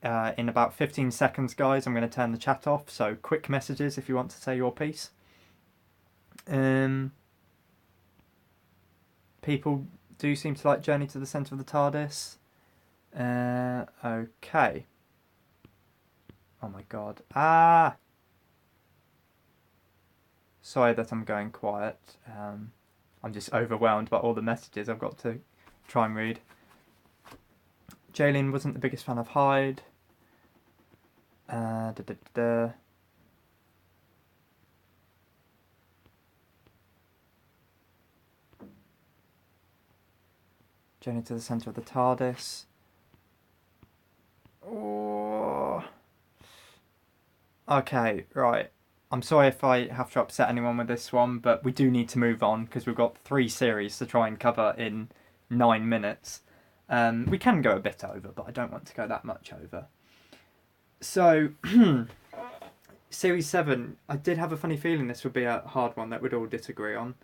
S1: in about 15 seconds, guys, I'm going to turn the chat off, so quick messages if you want to say your piece. People do seem to like Journey to the Centre of the TARDIS. Okay. Oh my god. Sorry that I'm going quiet. I'm just overwhelmed by all the messages I've got to try and read. Jaylene wasn't the biggest fan of Hyde. Journey to the Centre of the TARDIS. Oh. Okay, right. I'm sorry if I have to upset anyone with this one, but we do need to move on because we've got 3 series to try and cover in 9 minutes. We can go a bit over, but I don't want to go that much over. So, Series 7, I did have a funny feeling this would be a hard one that we'd all disagree on.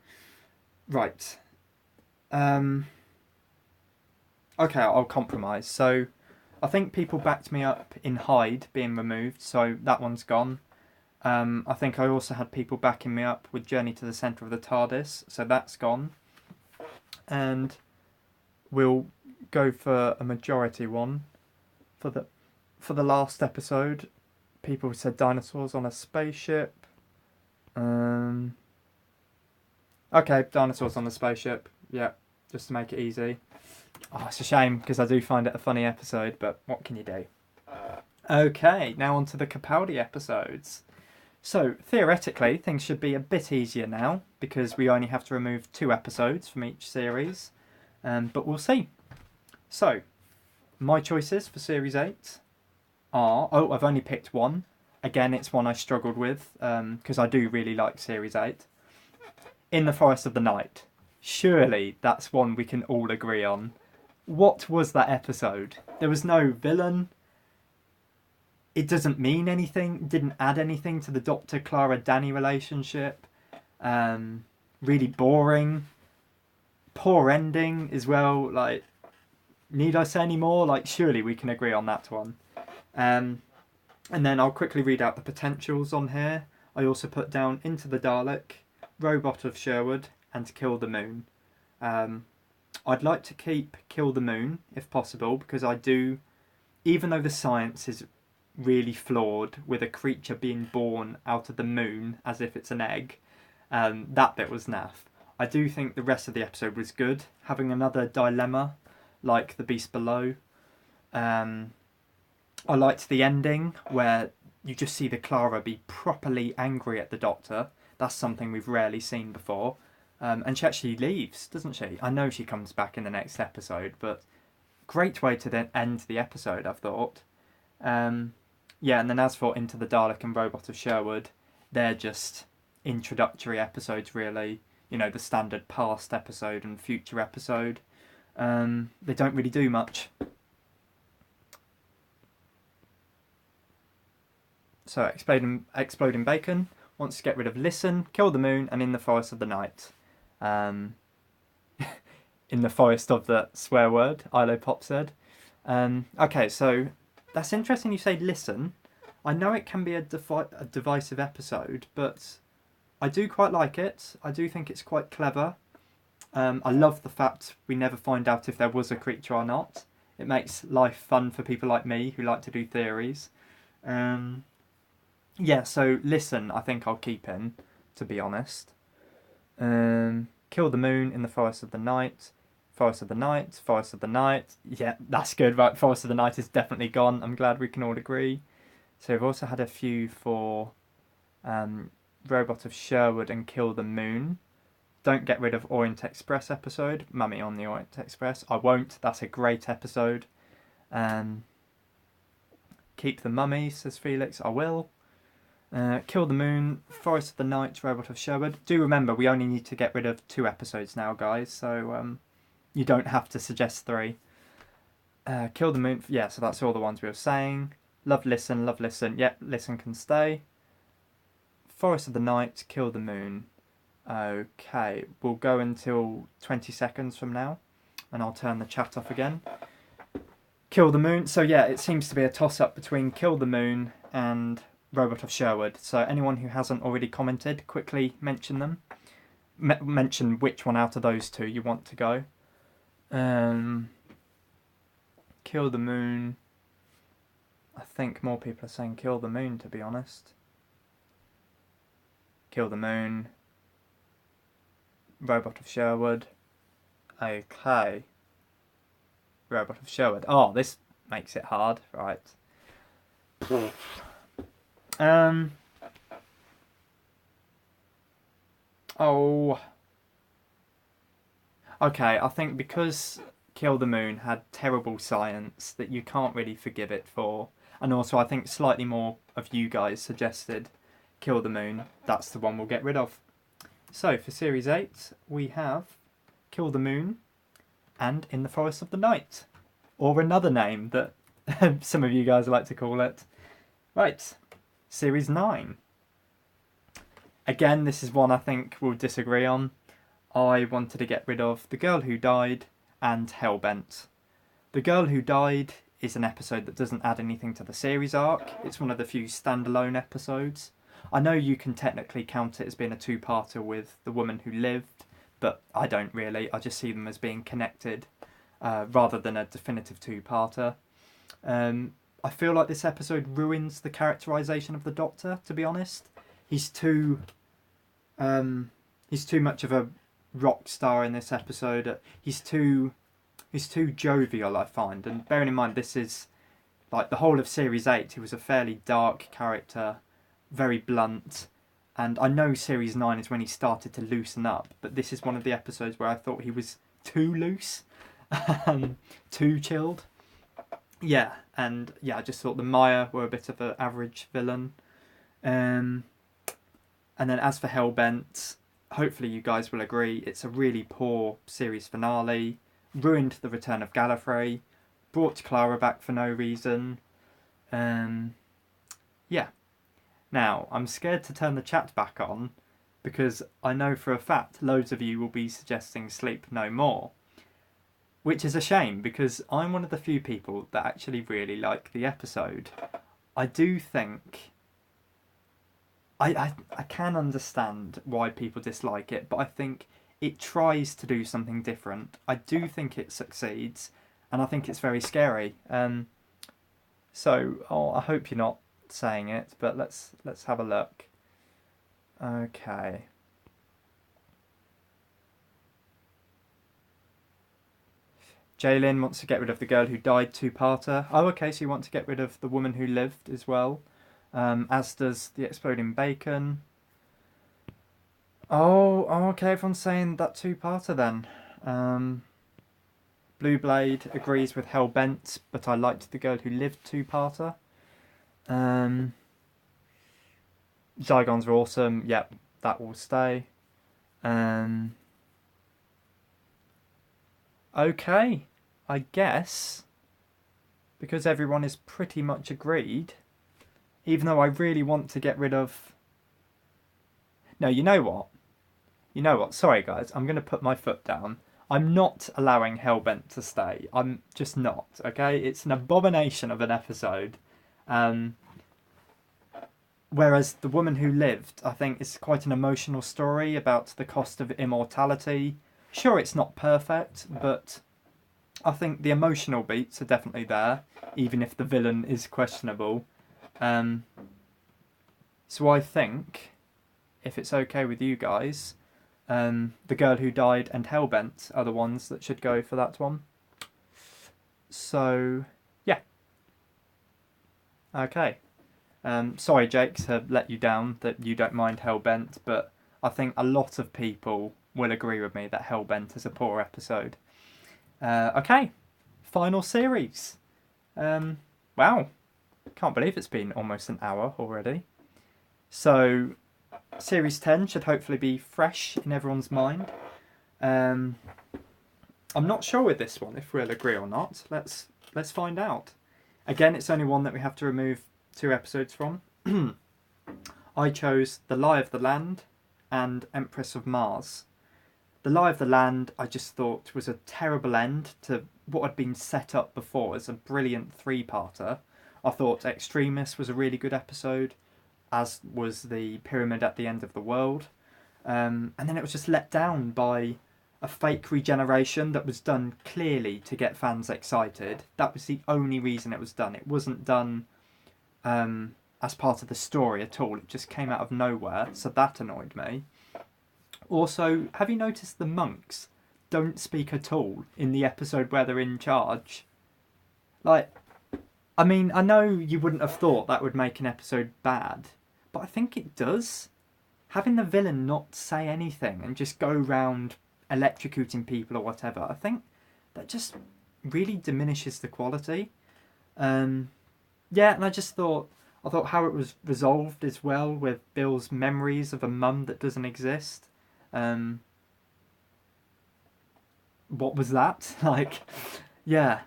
S1: Right. Okay, I'll compromise. So, I think people backed me up in Hyde being removed, so that one's gone. I think I also had people backing me up with Journey to the Centre of the TARDIS, so that's gone. And we'll go for a majority one. For the last episode, people said dinosaurs on a spaceship. Okay, dinosaurs on the spaceship. Yeah, just to make it easy. Oh, it's a shame because I do find it a funny episode, but what can you do? Okay, now on to the Capaldi episodes. So, theoretically, things should be a bit easier now because we only have to remove 2 episodes from each series. But we'll see. So, my choices for Series 8 are... Oh, I've only picked one. Again, it's one I struggled with because I do really like Series 8. In the Forest of the Night. Surely that's one we can all agree on. What was that episode? There was no villain. It doesn't mean anything. It didn't add anything to the Dr. Clara Danny relationship. Really boring. Poor ending as well. Like, need I say any more? Like, surely we can agree on that one. And then I'll quickly read out the potentials on here. I also put down Into the Dalek, Robot of Sherwood, and Kill the Moon. I'd like to keep Kill the Moon, if possible, because I do, even though the science is really flawed with a creature being born out of the moon as if it's an egg, that bit was naff. I do think the rest of the episode was good, having another dilemma like The Beast Below. I liked the ending where you just see the Clara be properly angry at the Doctor. That's something we've rarely seen before. And she actually leaves, doesn't she? I know she comes back in the next episode, but great way to then end the episode, I've thought. Yeah, and then as for Into the Dalek and Robot of Sherwood, they're just introductory episodes, really. You know, the standard past episode and future episode. They don't really do much. So, Exploding Bacon wants to get rid of Listen, Kill the Moon, and In the Forest of the Night. In the Forest of the swear word, Ilo Pop said. Okay, so that's interesting you say Listen. I know it can be a divisive episode, but I do quite like it. I do think it's quite clever. I love the fact we never find out if there was a creature or not. It makes life fun for people like me who like to do theories. Yeah, so Listen, I think I'll keep in, to be honest. Kill the Moon, In the Forest of the Night. Forest of the Night, Forest of the Night. Yeah, that's good, right? Forest of the Night is definitely gone. I'm glad we can all agree. So we've also had a few for Robot of Sherwood and Kill the Moon. Don't get rid of Orient Express episode. Mummy on the Orient Express. I won't. That's a great episode. Keep the Mummy, says Felix. I will. Kill the Moon, Forest of the Night, Robot of Sherwood. Do remember, we only need to get rid of 2 episodes now, guys. So you don't have to suggest 3. Kill the Moon. Yeah, so that's all the ones we were saying. Love Listen, Love Listen. Yep, Listen can stay. Forest of the Night, Kill the Moon. Okay, we'll go until 20 seconds from now, and I'll turn the chat off again. Kill the Moon. So yeah, it seems to be a toss-up between Kill the Moon and Robot of Sherwood. So anyone who hasn't already commented, quickly mention them. Mention which one out of those 2 you want to go. Kill the Moon. I think more people are saying Kill the Moon, to be honest. Kill the Moon. Robot of Sherwood. Okay. Robot of Sherwood. Oh, this makes it hard. Right. Oh. Okay, I think because Kill the Moon had terrible science that you can't really forgive it for, and also I think slightly more of you guys suggested Kill the Moon, that's the one we'll get rid of. So for Series 8, we have Kill the Moon and In the Forest of the Night, or another name that some of you guys like to call it. Right, Series 9. Again, this is one I think we'll disagree on. I wanted to get rid of The Girl Who Died and Hellbent. The Girl Who Died is an episode that doesn't add anything to the series arc. It's one of the few standalone episodes. I know you can technically count it as being a two-parter with The Woman Who Lived, but I don't really. I just see them as being connected rather than a definitive two-parter. I feel like this episode ruins the characterisation of the Doctor, to be honest. He's too much of a rock star in this episode. He's too jovial, I find, and bearing in mind this is like the whole of Series 8, he was a fairly dark character, very blunt, and I know Series 9 is when he started to loosen up, but this is one of the episodes where I thought he was too loose, too chilled. Yeah, and yeah, I just thought the Maya were a bit of an average villain. And then as for Hellbent, hopefully you guys will agree, it's a really poor series finale, ruined the return of Gallifrey, brought Clara back for no reason. Yeah. Now, I'm scared to turn the chat back on, because I know for a fact loads of you will be suggesting Sleep No More. Which is a shame, because I'm one of the few people that actually really like the episode. I do think... I can understand why people dislike it, but I think it tries to do something different. I do think it succeeds, and I think it's very scary. So I hope you're not saying it, but let's have a look. Okay. Jaylin wants to get rid of The Girl Who Died two-parter. Oh, okay, so you want to get rid of The Woman Who Lived as well. As does The Exploding Bacon. Oh, okay, everyone's saying that two-parter then. Blue Blade agrees with Hellbent, but I liked The Girl Who Lived two-parter. Zygons are awesome. Yep, that will stay. Okay, I guess because everyone is pretty much agreed, even though I really want to get rid of... No, you know what? You know what? Sorry, guys. I'm going to put my foot down. I'm not allowing Hellbent to stay. I'm just not, okay? It's an abomination of an episode. Whereas The Woman Who Lived, I think, is quite an emotional story about the cost of immortality. Sure, it's not perfect, but I think the emotional beats are definitely there, even if the villain is questionable. So I think, if it's okay with you guys, The Girl Who Died and Hellbent are the ones that should go for that one. So, yeah. Okay. Sorry, Jake, to let you down that you don't mind Hellbent, but I think a lot of people will agree with me that Hellbent is a poor episode. Okay. Final series. Wow. Can't believe it's been almost an hour already. So, Series 10 should hopefully be fresh in everyone's mind. I'm not sure with this one if we'll agree or not. Let's find out. Again, it's only one that we have to remove 2 episodes from. I chose The Lie of the Land and Empress of Mars. The Lie of the Land I just thought was a terrible end to what had been set up before as a brilliant 3-parter. I thought Extremis was a really good episode, as was the Pyramid at the End of the World. And then it was just let down by a fake regeneration that was done clearly to get fans excited. That was the only reason it was done. It wasn't done as part of the story at all. It just came out of nowhere, so that annoyed me. Also, have you noticed the monks don't speak at all in the episode where they're in charge? Like, I mean, I know you wouldn't have thought that would make an episode bad, but I think it does. Having the villain not say anything and just go around electrocuting people or whatever, I think that just really diminishes the quality. Yeah, and I thought how it was resolved as well, with Bill's memories of a mum that doesn't exist. What was that? Like, yeah.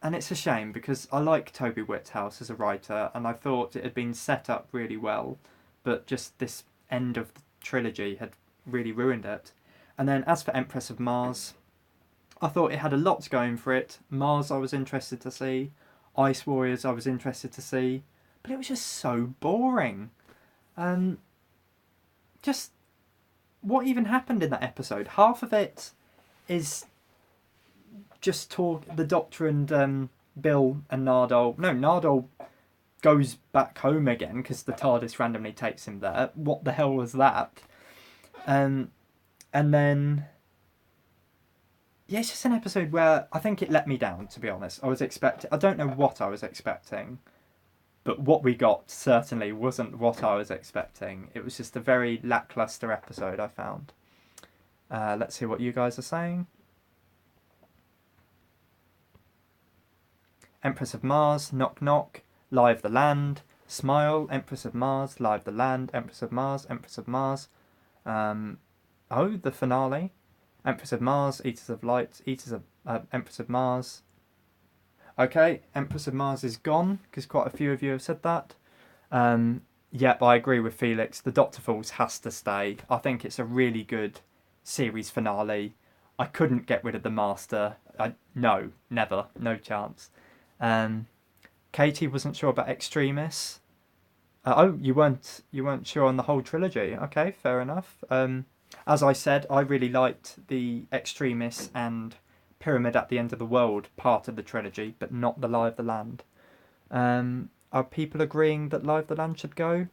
S1: And it's a shame because I like Toby Whithouse as a writer, and I thought it had been set up really well, but just this end of the trilogy had really ruined it. And then as for Empress of Mars, I thought it had a lot going for it. Mars I was interested to see, Ice Warriors I was interested to see, but it was just so boring. Just what even happened in that episode? Half of it is just talk. The Doctor and Bill and Nardole. No, Nardole goes back home again because the TARDIS randomly takes him there. What the hell was that? And then, yeah, it's just an episode where I think it let me down, to be honest. I don't know what I was expecting, but what we got certainly wasn't what I was expecting. It was just a very lackluster episode, I found. Let's see what you guys are saying. Empress of Mars, knock knock, Lie of the Land, Smile, Empress of Mars, Lie of the Land, Empress of Mars, Empress of Mars. The finale. Empress of Mars, Eaters of Light, Empress of Mars. Okay, Empress of Mars is gone, because quite a few of you have said that. Yep, I agree with Felix. The Doctor Falls has to stay. I think it's a really good series finale. I couldn't get rid of the Master. No, never. No chance. Katie wasn't sure about Extremis. You weren't sure on the whole trilogy. Okay, fair enough. As I said, I really liked the Extremis and Pyramid at the End of the World part of the trilogy, but not the Lie of the Land. Are people agreeing that Lie of the Land should go?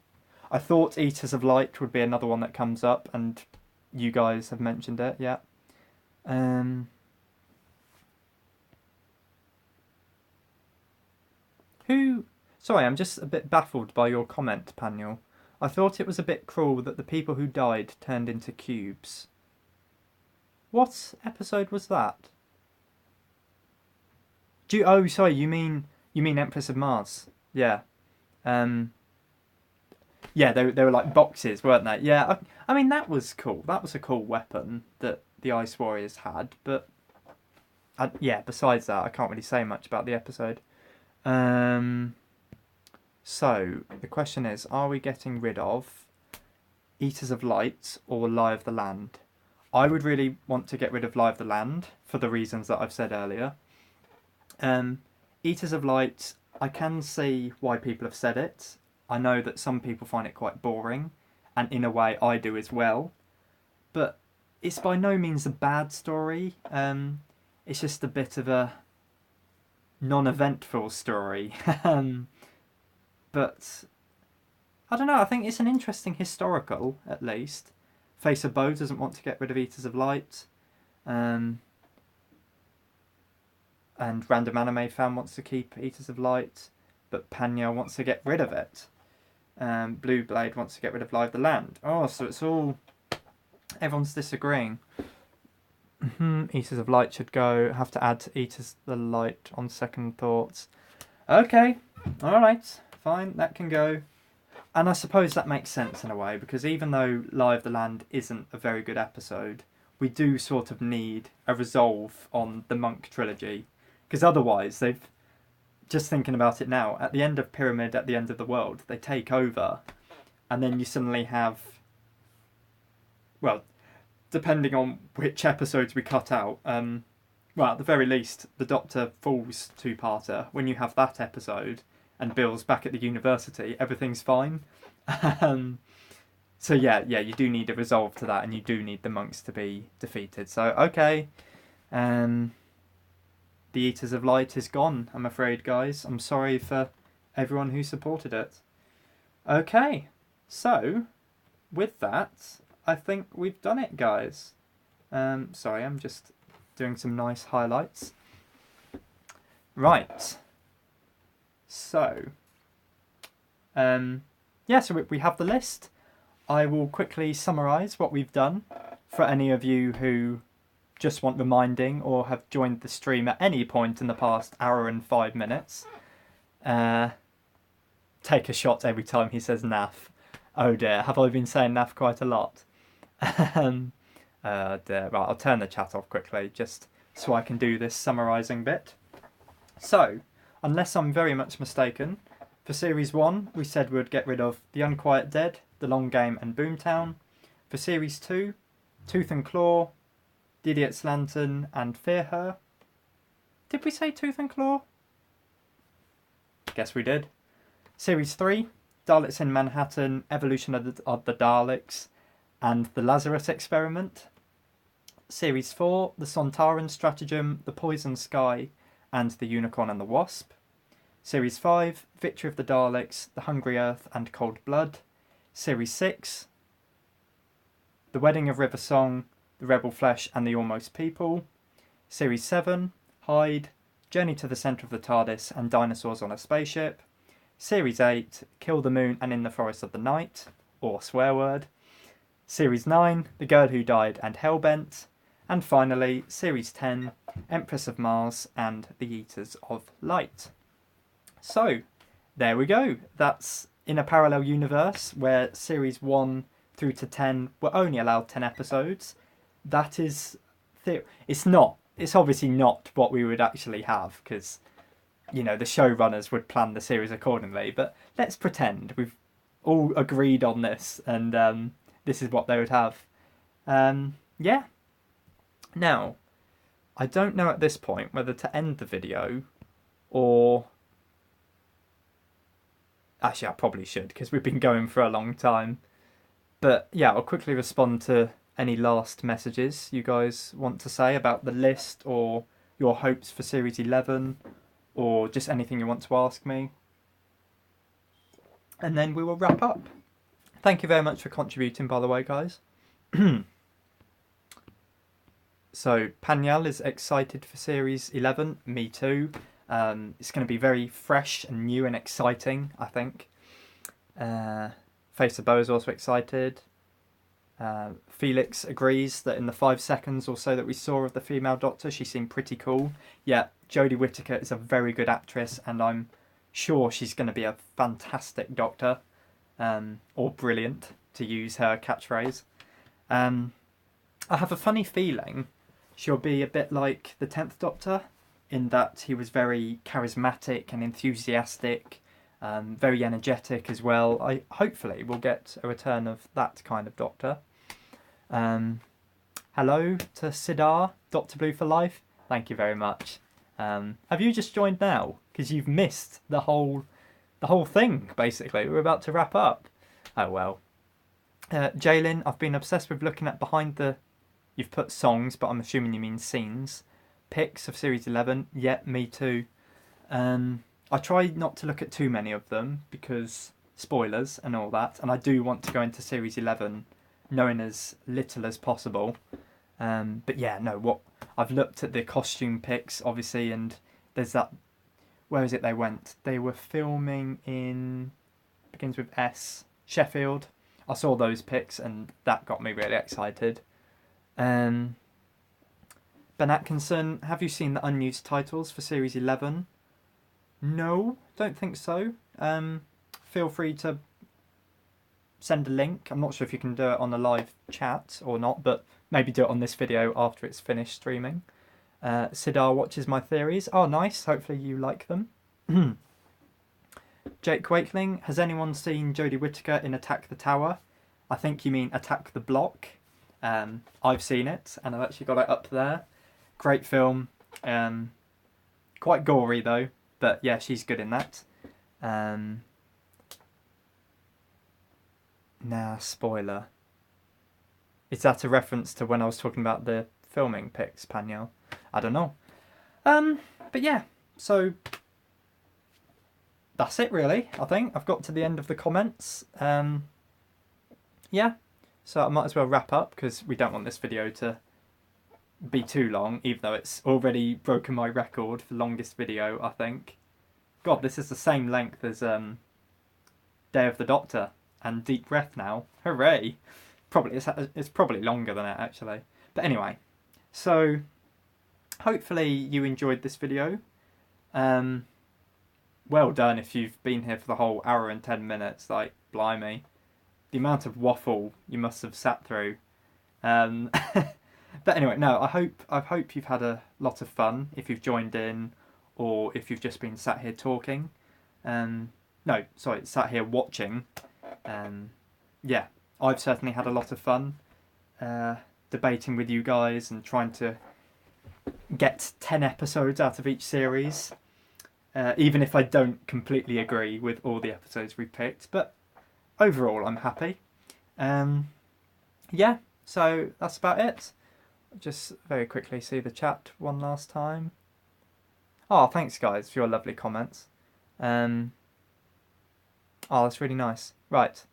S1: I thought Eaters of Light would be another one that comes up, and you guys have mentioned it, yeah. Sorry, I'm just a bit baffled by your comment, Paniel. I thought it was a bit cruel that the people who died turned into cubes. What episode was that? Sorry, you mean Empress of Mars? Yeah. Yeah, they were like boxes, weren't they? Yeah, I mean, that was cool. That was a cool weapon that the Ice Warriors had, but yeah, besides that, I can't really say much about the episode. So, the question is, are we getting rid of Eaters of Light or Lie of the Land? I would really want to get rid of Lie of the Land for the reasons that I've said earlier. Eaters of Light, I can see why people have said it. I know that some people find it quite boring, and in a way I do as well. But it's by no means a bad story. It's just a bit of a non-eventful story. But I don't know, I think it's an interesting historical, at least. Face of Bow doesn't want to get rid of Eaters of Light. And Random Anime Fan wants to keep Eaters of Light, but Panya wants to get rid of it. Blue Blade wants to get rid of Lie of the Land. Oh, so it's all... everyone's disagreeing. Eaters of Light should go. Have to add Eaters of the Light on second thoughts. Okay, alright, fine, that can go. And I suppose that makes sense in a way, because even though Lie of the Land isn't a very good episode, we do sort of need a resolve on the Monk trilogy. Because otherwise, they've... just thinking about it now, at the end of Pyramid, at the End of the World, they take over, and then you suddenly have... well, depending on which episodes we cut out, well, at the very least, the Doctor Falls two-parter, when you have that episode, and Bill's back at the university, everything's fine. So yeah, you do need a resolve to that, and you do need the monks to be defeated. So okay, the Eaters of Light is gone, I'm afraid, guys. I'm sorry for everyone who supported it. Okay, so with that, I think we've done it, guys. Sorry, I'm just doing some nice highlights. Right. So, yeah, so we have the list. I will quickly summarise what we've done for any of you who just want reminding or have joined the stream at any point in the past hour and 5 minutes. Take a shot every time he says naff. Oh dear, have I been saying naff quite a lot? Dear. Right, I'll turn the chat off quickly just so I can do this summarising bit. So, unless I'm very much mistaken, for Series 1 we said we'd get rid of The Unquiet Dead, The Long Game and Boomtown. For Series 2, Tooth and Claw, The Idiot's Lantern and Fear Her. Did we say Tooth and Claw? Guess we did. Series 3, Daleks in Manhattan, Evolution of the Daleks and The Lazarus Experiment. Series 4, The Sontaran Stratagem, The Poison Sky and The Unicorn and the Wasp. Series 5, Victory of the Daleks, The Hungry Earth and Cold Blood. Series 6, The Wedding of River Song, The Rebel Flesh and the Almost People. Series 7, Hyde, Journey to the Centre of the TARDIS and Dinosaurs on a Spaceship. Series 8, Kill the Moon and In the Forest of the Night, or swear word. Series 9, The Girl Who Died and Hellbent. And finally, Series 10, Empress of Mars and The Eaters of Light. So, there we go. That's in a parallel universe where Series 1 through to 10 were only allowed 10 episodes. That is... It's obviously not what we would actually have, because, you know, the showrunners would plan the series accordingly. But let's pretend we've all agreed on this, and this is what they would have. Yeah. Now, I don't know at this point whether to end the video or... Actually, I probably should, because we've been going for a long time. But yeah, I'll quickly respond to any last messages you guys want to say about the list or your hopes for Series 11 or just anything you want to ask me. And then we will wrap up. Thank you very much for contributing, by the way, guys. So, Panyal is excited for Series 11. Me too. It's going to be very fresh and new and exciting, I think. Face of Bo is also excited. Felix agrees that in the 5 seconds or so that we saw of the female Doctor, she seemed pretty cool. Yeah, Jodie Whittaker is a very good actress, and I'm sure she's going to be a fantastic Doctor. Or brilliant, to use her catchphrase. I have a funny feeling she'll be a bit like the 10th Doctor, in that he was very charismatic and enthusiastic, very energetic as well. Hopefully we'll get a return of that kind of Doctor. Hello to Sidar, Dr. Blue for Life. Thank you very much. Have you just joined now? Because you've missed the whole thing, basically. We're about to wrap up. Oh well. Jalen, I've been obsessed with looking at behind the... You've put songs, but I'm assuming you mean scenes. Pics of Series 11. Yeah, me too. I try not to look at too many of them because spoilers and all that. And I do want to go into Series 11 knowing as little as possible. But yeah, no, what I've looked at the costume pics, obviously, and there's that... Where is it they went? They were filming in... Begins with S. Sheffield. I saw those pics and that got me really excited. Ben Atkinson, have you seen the unused titles for Series 11? No, don't think so. Feel free to send a link. I'm not sure if you can do it on a live chat or not, but maybe do it on this video after it's finished streaming. Sidar watches my theories. Oh, nice. Hopefully you like them. Jake Wakeling, has anyone seen Jodie Whittaker in Attack the Tower? I think you mean Attack the Block. I've seen it, and I've actually got it up there. Great film. Quite gory, though. But yeah, she's good in that. Nah, spoiler. Is that a reference to when I was talking about the filming pics, Paniel? I don't know. But yeah, so that's it really, I think. I've got to the end of the comments. Yeah, so I might as well wrap up because we don't want this video to be too long, even though it's already broken my record for longest video, I think. God, this is the same length as Day of the Doctor and Deep Breath now. Hooray! Probably it's probably longer than it actually. But anyway, so hopefully you enjoyed this video. Well done if you've been here for the whole hour and 10 minutes. Like, blimey, the amount of waffle you must have sat through. But anyway, no, I hope you've had a lot of fun if you've joined in, or if you've just been sat here talking. No, sorry, sat here watching. Yeah, I've certainly had a lot of fun debating with you guys and trying to get 10 episodes out of each series, even if I don't completely agree with all the episodes we picked. But overall, I'm happy. Yeah, so that's about it. Just very quickly see the chat one last time. Oh, thanks guys for your lovely comments. Oh, that's really nice. Right,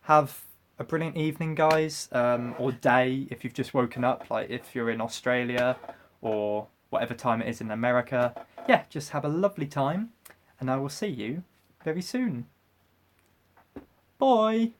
S1: have a brilliant evening, guys, or day if you've just woken up, like if you're in Australia or whatever time it is in America. Yeah, just have a lovely time, and I will see you very soon. Bye!